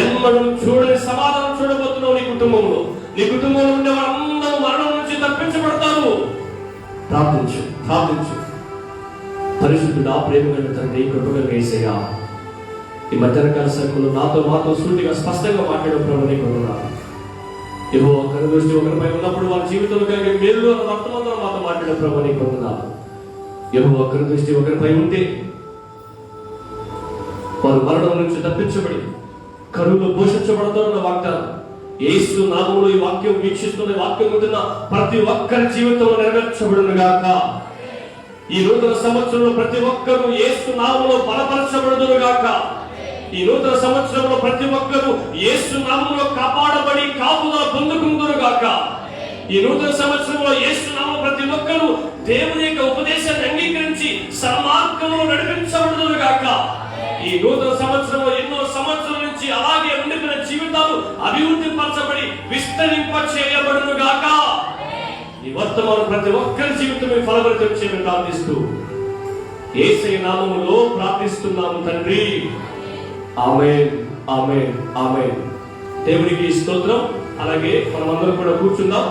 ఎన్నడూ చూడని సమాధానం చూడబోతున్నావు. నీ కుటుంబంలో ఉండే వాళ్ళందరూ మరణం నుంచి తప్పించబడతారు. ప్రార్థించు, ప్రార్థించు. పరిశుద్ధుడా, ప్రేమగల తండ్రి, కృపగల యేసయ్యా, ఈ మధ్యాహ్నకాల సమయంలో మాతో సూటిగా స్పష్టంగా మాట్లాడే ప్రభు నీకు వందనాలు. యెహోవా కనుదృష్టి ఒకరిపై ఉన్నప్పుడు వారి జీవితంలో కలిగే మేలు వర్తమానం మాతో మాట్లాడే ప్రభు నీకు వందనాలు. యెహోవా ఒకరి దృష్టి ఒకరిపై ఉంటే వారు మరణం నుంచి తప్పించబడి కరువులో పోషించబడతారన్న వాగ్దానం యేసు నామములో ఈ వాక్యం వీక్షిస్తున్న వాక్యం ఉంటున్న ప్రతి ఒక్కరి జీవితంలో నెరవేర్చబడును గాక. ఈ నూతన సంవత్సరంలో ప్రతి ఒక్కరూ యేసు నామములో బలపరచబడుదురు గాక. ఈ నూతన సంవత్సరంలో ప్రతి ఒక్కరూ యేసు నామములో కాపాడబడి కాపుదల పొందుకుందురు గాక. ఈ నూతన సంవత్సరంలో యేసు నామములో ప్రతి ఒక్కరూ దేవుని యొక్క ఉపదేశాన్ని అంగీకరించి సన్మార్గంలో నడిపించబడుదురు గాక. ఈ నూతన సంవత్సరంలో ఎన్నో సంవత్సరాల నుంచి అలాగే ఉండిపోయిన జీవితాలు అభివృద్ధి పరచబడి విస్తరింప చేయబడును గాక. ఈ వర్తమానం ప్రతి ఒక్కరి జీవితం ఫలభరితం చేయమని ప్రార్థిస్తూ యేసయ్య నామములో ప్రార్థిస్తున్నాము తండ్రి. ఆమేన్, ఆమేన్, ఆమేన్. దేవునికి స్తోత్రం. అలాగే మనమందరం కూడా కూర్చుందాం.